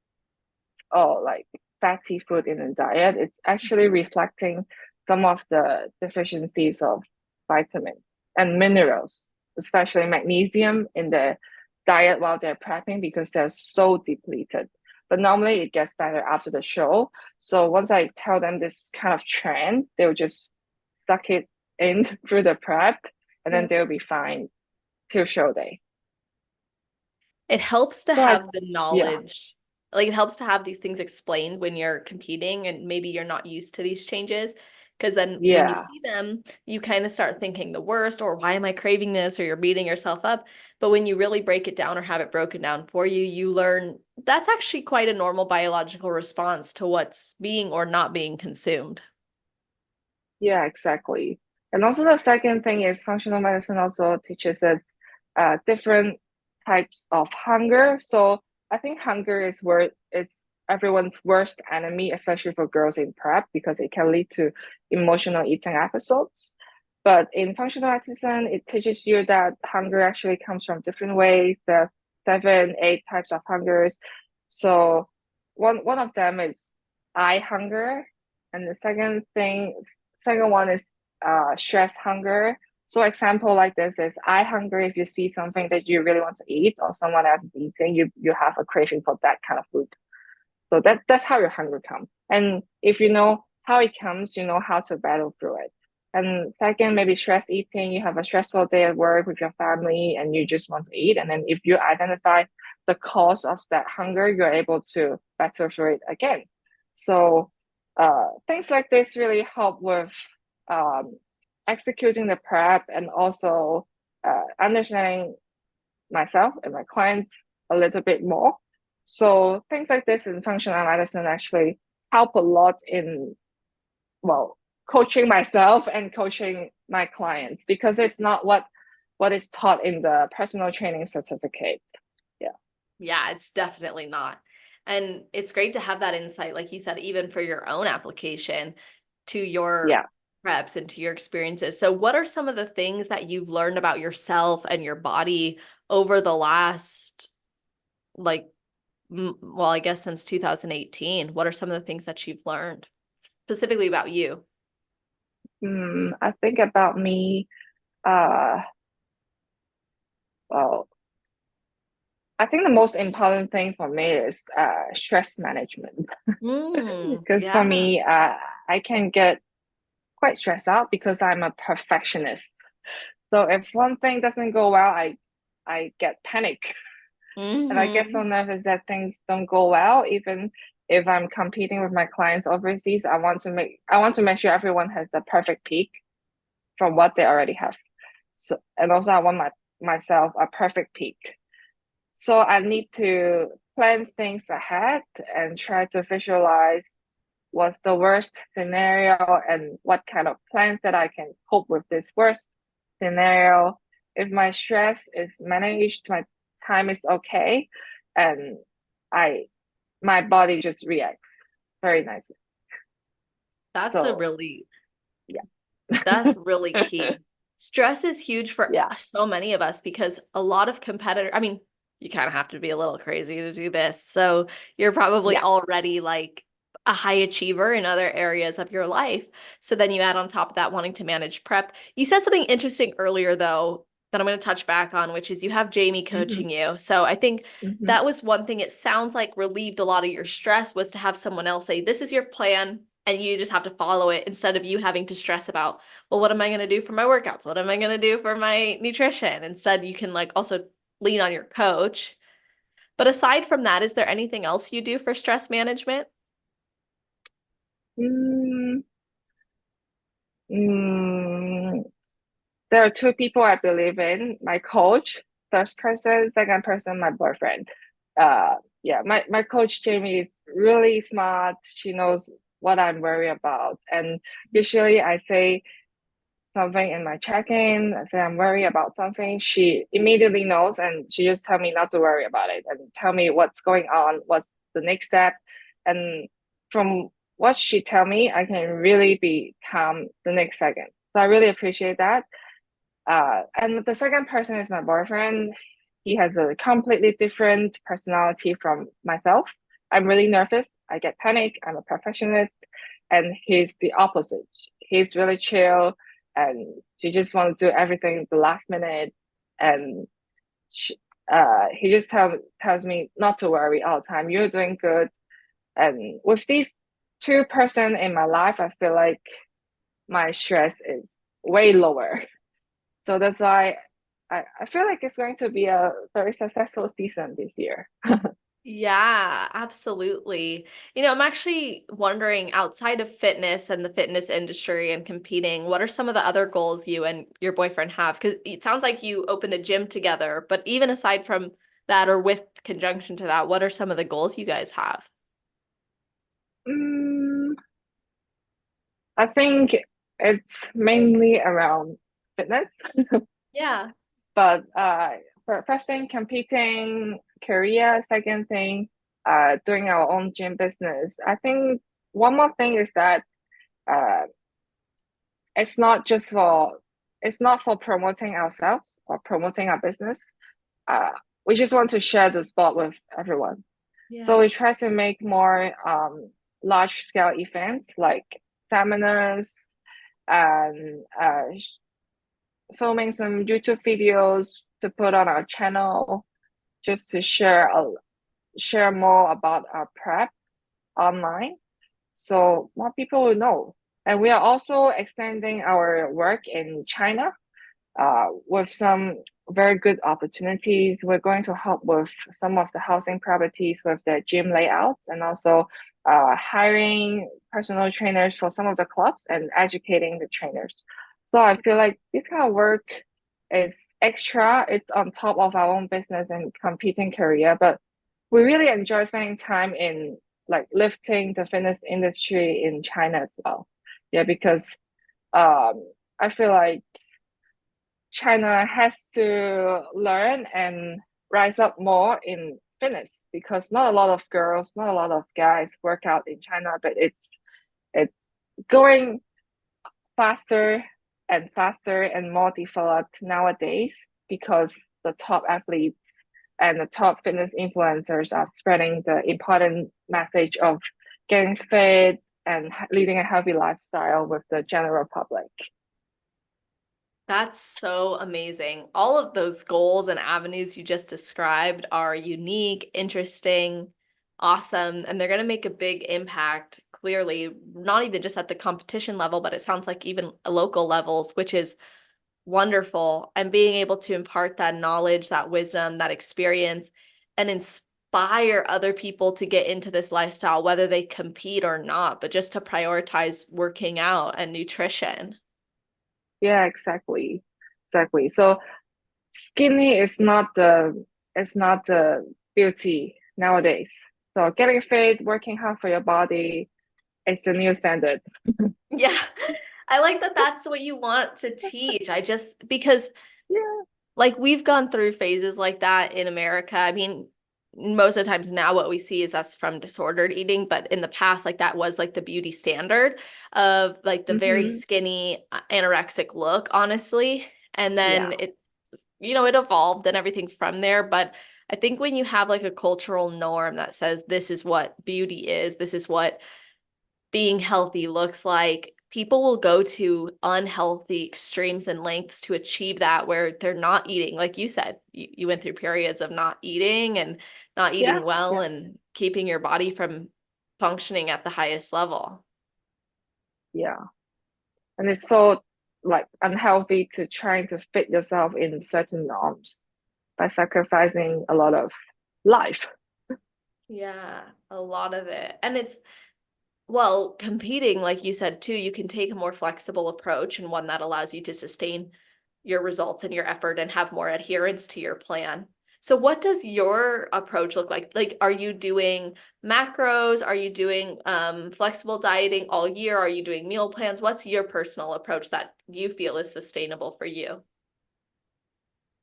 like fatty food in the diet. It's actually reflecting some of the deficiencies of vitamins and minerals, especially magnesium in the diet while they're prepping, because they're so depleted. But normally it gets better after the show. So once I tell them this kind of trend, they'll just suck it in through the prep, and then Yeah. they'll be fine till show day. It helps to So I, have the yeah, knowledge. Like it helps to have these things explained when you're competing and maybe you're not used to these changes. Because then when you yeah, see them, you kind of start thinking the worst, or why am I craving this? Or you're beating yourself up. But when you really break it down or have it broken down for you, you learn that's actually quite a normal biological response to what's being or not being consumed. yeah, exactly. And also the second thing is functional medicine also teaches us different types of hunger. So I think hunger is everyone's worst enemy, especially for girls in prep, because it can lead to emotional eating episodes. But in functional medicine, it teaches you that hunger actually comes from different ways. There are 7, 8 types of hungers. So one of them is eye hunger, and the second one is stress hunger. So example like this is eye hunger. If you see something that you really want to eat or someone else is eating, you have a craving for that kind of food. So that's how your hunger comes. And if you know how it comes, you know how to battle through it. And second, maybe stress eating. You have a stressful day at work with your family and you just want to eat. And then if you identify the cause of that hunger, you're able to battle through it again. So things like this really help with um, executing the prep and also understanding myself and my clients a little bit more. So things like this in functional medicine actually help a lot in, well, coaching myself and coaching my clients, because it's not what is taught in the personal training certificate. Yeah. Yeah, it's definitely not. And it's great to have that insight, like you said, even for your own application to your Yeah. reps and to your experiences. So, what are some of the things that you've learned about yourself and your body over the last, like, well, I guess since 2018? What are some of the things that you've learned specifically about you? I think about me, uh, well, I think the most important thing for me is stress management. Because for Yeah. me, I can get quite stressed out because I'm a perfectionist. So if one thing doesn't go well, I get panic, and I get so Hmm. nervous that things don't go well. Even if I'm competing with my clients overseas, I want to make sure everyone has the perfect peak from what they already have. So, and also I want myself a perfect peak. So I need to plan things ahead and try to visualize what's the worst scenario and what kind of plans that I can cope with this worst scenario. If my stress is managed, my time is okay, and I my body just reacts very nicely. That's a So really yeah. That's really key. Stress is huge for Yeah. so many of us because a lot of competitors, I mean, you kind of have to be a little crazy to do this. So you're probably Yeah. already like a high achiever in other areas of your life. So then you add on top of that wanting to manage prep. You said something interesting earlier, though. that I'm going to touch back on, which is you have Jamie Mm-hmm. coaching you. So I think Mm-hmm. that was one thing it sounds like relieved a lot of your stress, was to have someone else say, this is your plan and you just have to follow it, instead of you having to stress about, well, what am I going to do for my workouts? What am I going to do for my nutrition? Instead, you can like also lean on your coach. But aside from that, is there anything else you do for stress management? Mm, mm, there are two people I believe in, my coach, first person, second person, my boyfriend. Yeah, my coach Jamie is really smart. She knows what I'm worried about. And usually I say something in my check-in, I say I'm worried about something, she immediately knows and she just tell me not to worry about it and tell me what's going on, what's the next step. And from what she tell me, I can really be calm the next second. So I really appreciate that. And the second person is my boyfriend. He has a completely different personality from myself. I'm really nervous. I get panic. I'm a perfectionist, and he's the opposite. He's really chill, and he just wants to do everything the last minute. And she, he just tells me not to worry all the time. You're doing good. And with these two person in my life, I feel like my stress is way lower. So that's why I feel like it's going to be a very successful season this year. Yeah, absolutely. I'm actually wondering, outside of fitness and the fitness industry and competing, what are some of the other goals you and your boyfriend have? Because it sounds like you opened a gym together, but even aside from that, or with conjunction to that, what are some of the goals you guys have? Mm, I think it's mainly around fitness, Yeah. but for first thing, competing, career, second thing, doing our own gym business. I think one more thing is that uh, it's not just for it's not for promoting ourselves or promoting our business. Uh, we just want to share the spot with everyone. So Yeah. we try to make more large scale events like seminars and filming some YouTube videos to put on our channel just to share more about our prep online so more people will know. And we are also extending our work in China with some very good opportunities. We're going to help with some of the housing properties with the gym layouts and also hiring personal trainers for some of the clubs and educating the trainers. So I feel like this kind of work is extra. It's on top of our own business and competing career, but we really enjoy spending time in like lifting the fitness industry in China as well. Yeah, because I feel like China has to learn and rise up more in fitness because not a lot of girls, not a lot of guys work out in China, but it's going faster and faster and more developed nowadays because the top athletes and the top fitness influencers are spreading the important message of getting fit and leading a healthy lifestyle with the general public. That's so amazing. All of those goals and avenues you just described are unique, interesting, awesome, and they're going to make a big impact, clearly, not even just at the competition level, but it sounds like even local levels, which is wonderful. And being able to impart that knowledge, that wisdom, that experience, and inspire other people to get into this lifestyle, whether they compete or not, but just to prioritize working out and nutrition. Yeah, exactly. Exactly. So skinny is not the beauty nowadays. So getting fit, working hard for your body is the new standard. Yeah. I like that that's what you want to teach. Because Yeah. like we've gone through phases like that in America. I mean, most of the times now what we see is that's from disordered eating, but in the past, like that was like the beauty standard of like the very Mm-hmm. skinny anorexic look, honestly. And then Yeah. it evolved and everything from there. But I think when you have like a cultural norm that says this is what beauty is, this is what being healthy looks like, people will go to unhealthy extremes and lengths to achieve that, where they're not eating. Like you said, you went through periods of not eating and not Yeah, eating well yeah, and keeping your body from functioning at the highest level. yeah. And it's so like unhealthy to trying to fit yourself in certain norms by sacrificing a lot of life. Yeah, a lot of it. And it's, well, competing, like you said too, you can take a more flexible approach and one that allows you to sustain your results and your effort and have more adherence to your plan. So what does your approach look like? Like, are you doing macros? Are you doing flexible dieting all year? Are you doing meal plans? What's your personal approach that you feel is sustainable for you?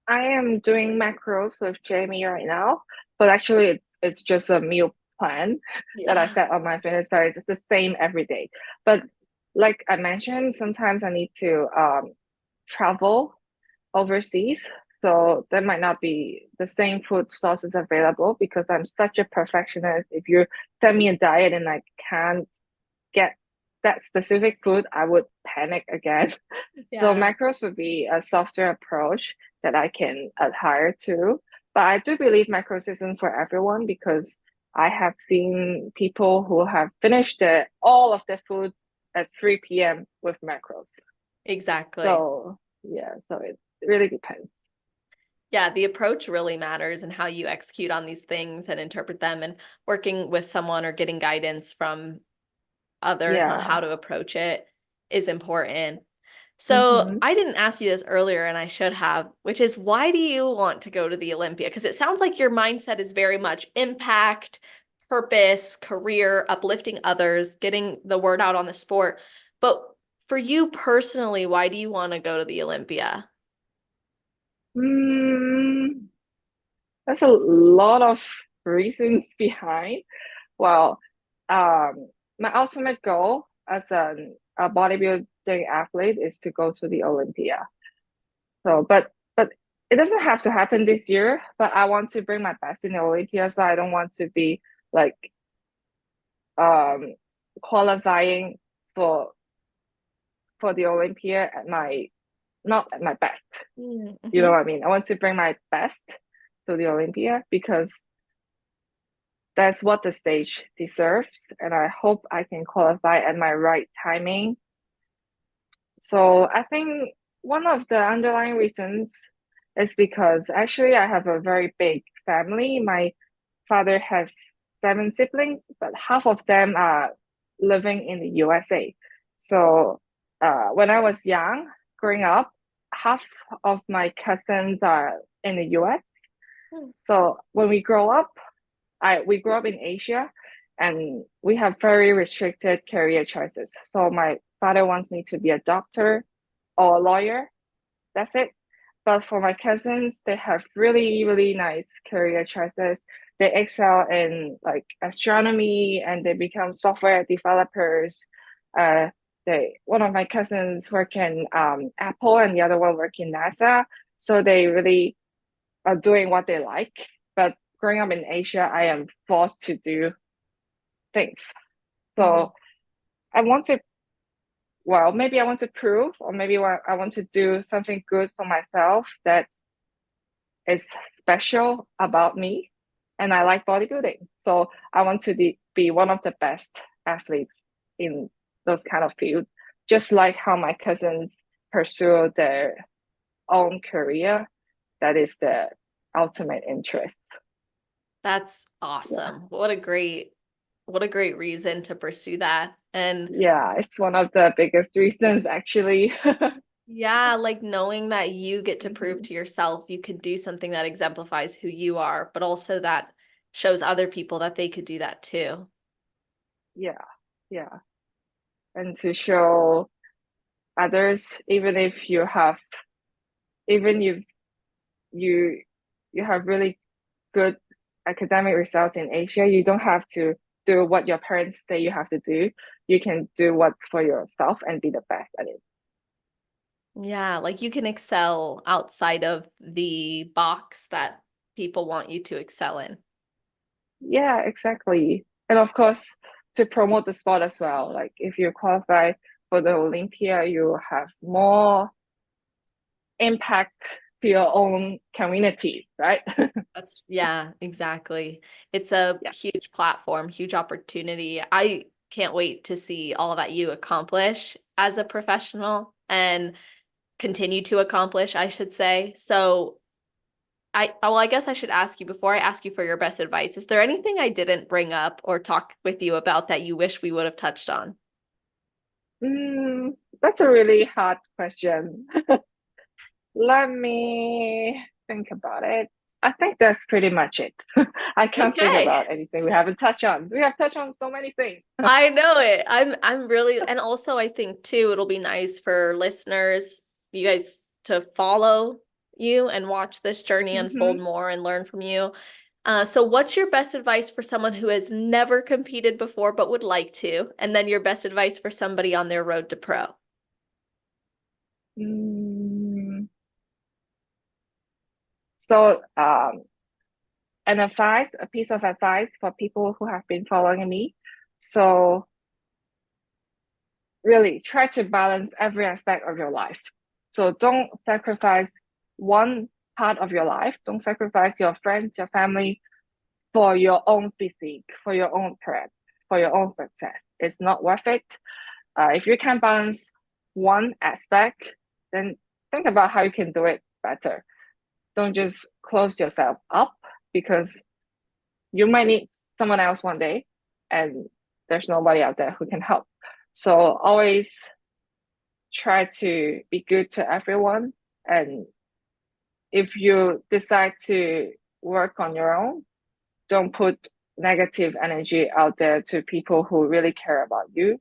I am doing macros with Jamie right now, but actually it's just a meal plan that I Yeah, set on my fitness diet. It's the same every day. But like I mentioned, sometimes I need to travel overseas. So there might not be the same food sources available because I'm such a perfectionist. If you send me a diet and I can't get that specific food, I would panic again. So yeah, macros would be a softer approach that I can adhere to. But I do believe macros isn't for everyone because I have seen people who have finished all of their food at 3 p.m. with macros. exactly. So yeah, so it really depends. Yeah, the approach really matters and how you execute on these things and interpret them, and working with someone or getting guidance from others on Yeah. how to approach it is important. So Mm-hmm. I didn't ask you this earlier, and I should have, which is, why do you want to go to the Olympia? Because it sounds like your mindset is very much impact, purpose, career, uplifting others, getting the word out on the sport. But for you personally, why do you want to go to the Olympia? Mm, there's a lot of reasons behind. Well, my ultimate goal as a bodybuilding athlete is to go to the Olympia. So, but it doesn't have to happen this year. But I want to bring my best in the Olympia, so I don't want to be like um qualifying for for the Olympia at my not at my best. You know Mm-hmm. what I mean? I want to bring my best to the Olympia because that's what the stage deserves, and I hope I can qualify at my right timing. So I think one of the underlying reasons is because actually I have a very big family. My father has 7 siblings, but half of them are living in the USA. So when I was young, growing up, half of my cousins are in the US. So when we grow up, we grew up in Asia and we have very restricted career choices. So my father wants me to be a doctor or a lawyer. That's it. But for my cousins, they have really, really nice career choices. They excel in like astronomy and they become software developers. Uh, one of my cousins work in Apple and the other one work in NASA. So they really are doing what they like. But growing up in Asia, I am forced to do things. Mm-hmm. So I want to, well, maybe I want to prove, or maybe I want to do something good for myself that is special about me. And I like bodybuilding. So I want to be one of the best athletes in those kind of fields, just like how my cousins pursue their own career. That is the ultimate interest. That's Yeah. awesome. What a great reason to pursue that. And Yeah, it's one of the biggest reasons actually. yeah, like knowing that you get to prove Mhm. to yourself you could do something that exemplifies who you are, but also that shows other people that they could do that too. Yeah, yeah. And to show others, even if you you have really good academic results in Asia, you don't have to do what your parents say you have to do. You can do what's for yourself and be the best at it. Yeah, like you can excel outside of the box that people want you to excel in. Yeah, exactly. And of course, to promote the sport as well. Like if you qualify for the Olympia, you have more impact to your own community, right? Yeah, exactly. It's a Yeah. huge platform, huge opportunity. I can't wait to see all that you accomplish as a professional and continue to accomplish, I should say. So I guess I should ask you before I ask you for your best advice. Is there anything I didn't bring up or talk with you about that you wish we would have touched on? That's a really hard question. Let me think about it. I think that's pretty much it. I can't think Okay. about anything we haven't touched on. We have touched on so many things. I know it. I'm really, and also I think too it'll be nice for listeners, you guys to follow you and watch this journey unfold Mhm. more and learn from you. So what's your best advice for someone who has never competed before but would like to? And then your best advice for somebody on their road to pro? Mm, so, a piece of advice for people who have been following me. So, really try to balance every aspect of your life. So, don't sacrifice one part of your life. Don't sacrifice your friends, your family for your own physique, for your own prep, for your own success. It's not worth it. If you can balance one aspect, then think about how you can do it better. Don't just close yourself up because you might need someone else one day and there's nobody out there who can help. So always try to be good to everyone. And if you decide to work on your own, don't put negative energy out there to people who really care about you.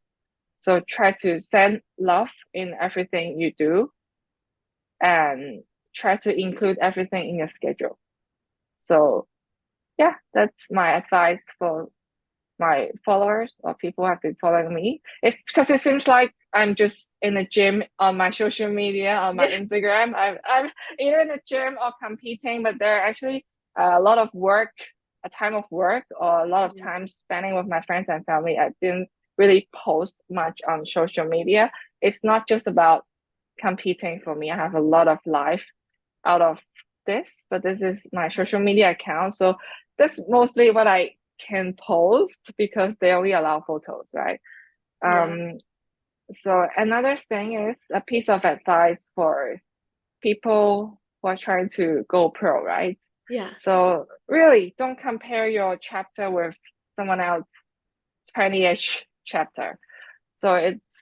So try to send love in everything you do and try to include everything in your schedule. So yeah, that's my advice for my followers or people who have been following me. It's because it seems like I'm just in the gym on my social media, on my Instagram. I'm either in the gym or competing, but there are actually a lot of work, a time of work, or a lot of time spending with my friends and family. I didn't really post much on social media. It's not just about competing for me. I have a lot of life out of this, but this is my social media account. So that's mostly what I can post because they only allow photos, right? Yeah. So another thing is a piece of advice for people who are trying to go pro, right? Yeah. So really don't compare your chapter with someone else's tiny-ish chapter. So it's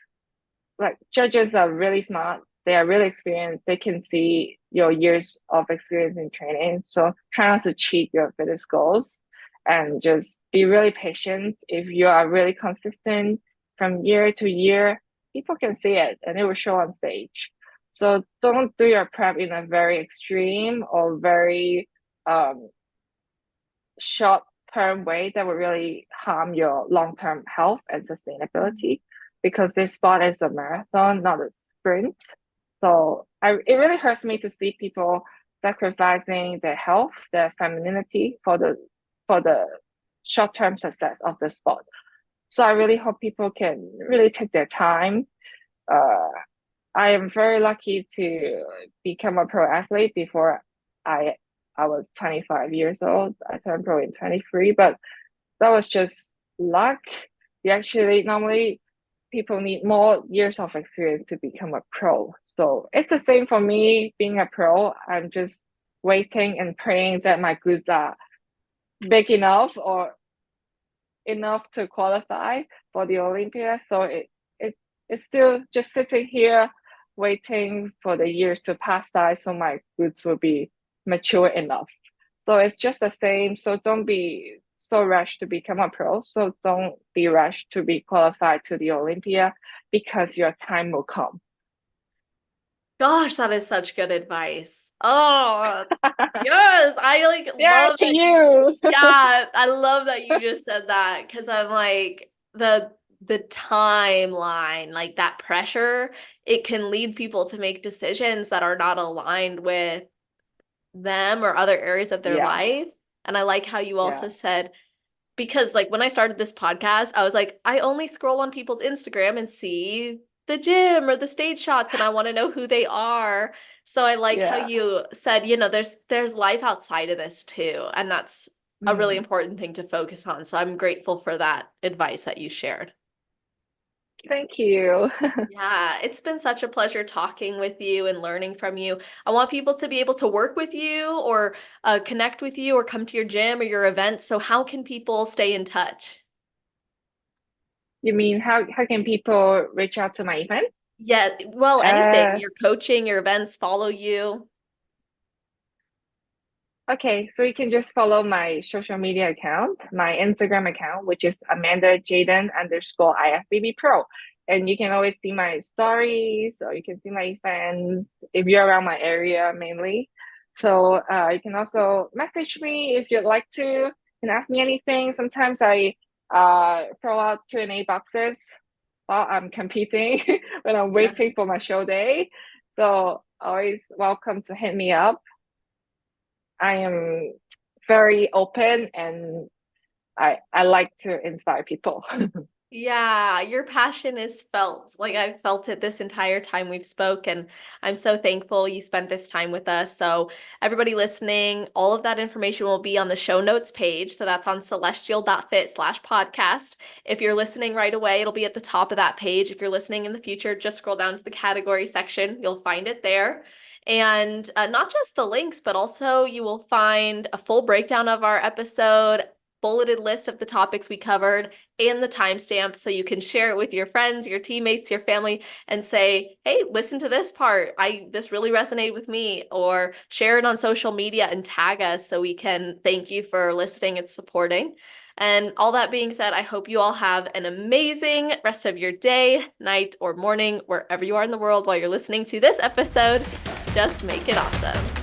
like judges are really smart. They are really experienced. They can see your years of experience in training. So try not to cheat your fitness goals and just be really patient. If you are really consistent from year to year, people can see it and it will show on stage. So don't do your prep in a very extreme or very um, short term way that will really harm your long term health and sustainability because this sport is a marathon, not a sprint. So it really hurts me to see people sacrificing their health, their femininity for the short term success of the sport. So I really hope people can really take their time. Uh, I am very lucky to become a pro athlete before I I was 25 years old. I turned pro in 23, but that was just luck. You actually normally people need more years of experience to become a pro. So it's the same for me being a pro. I'm just waiting and praying that my glutes are big enough or enough to qualify for the Olympia. So it's still just sitting here waiting for the years to pass by so my glutes will be mature enough. So it's just the same. So don't be so rushed to become a pro. So don't be rushed to be qualified to the Olympia because your time will come. Gosh, that is such good advice. Oh, yes. I like Yeah, love to that. you. Yeah, I love that you just said that because I'm like the timeline, like that pressure, it can lead people to make decisions that are not aligned with them or other areas of their Yeah, life. And I like how you yeah. also said, because like when I started this podcast, I was like, I only scroll on people's Instagram and see the gym or the stage shots and I want to know who they are. So I like how Yeah. you said, there's life outside of this too. And that's a really Mm. important thing to focus on. So I'm grateful for that advice that you shared. Thank you. Yeah, it's been such a pleasure talking with you and learning from you. I want people to be able to work with you or connect with you or come to your gym or your events. So how can people stay in touch? You mean how can people reach out to my event? Yeah, well, anything, Uh, your coaching, your events, follow you. okay, so you can just follow my social media account, my Instagram account, which is Amanda Jaden underscore IFBB Pro. And you can always see my stories or you can see my events if you're around my area mainly. So you can also message me if you'd like to. You can ask me anything. Sometimes I throw out Q&A boxes while I'm competing when I'm Yeah. waiting for my show day. So always welcome to hit me up. I am very open and I like to inspire people. Yeah, your passion is felt. Like I've felt it this entire time we've spoke, and I'm so thankful you spent this time with us. So everybody listening, all of that information will be on the show notes page. So that's on celestial.fit/podcast. If you're listening right away, it'll be at the top of that page. If you're listening in the future, just scroll down to the category section. You'll find it there. And not just the links, but also you will find a full breakdown of our episode, bulleted list of the topics we covered, and the timestamp so you can share it with your friends, your teammates, your family, and say, hey, listen to this part. This really resonated with me, or share it on social media and tag us so we can thank you for listening and supporting. And all that being said, I hope you all have an amazing rest of your day, night, or morning, wherever you are in the world while you're listening to this episode. Just make it awesome.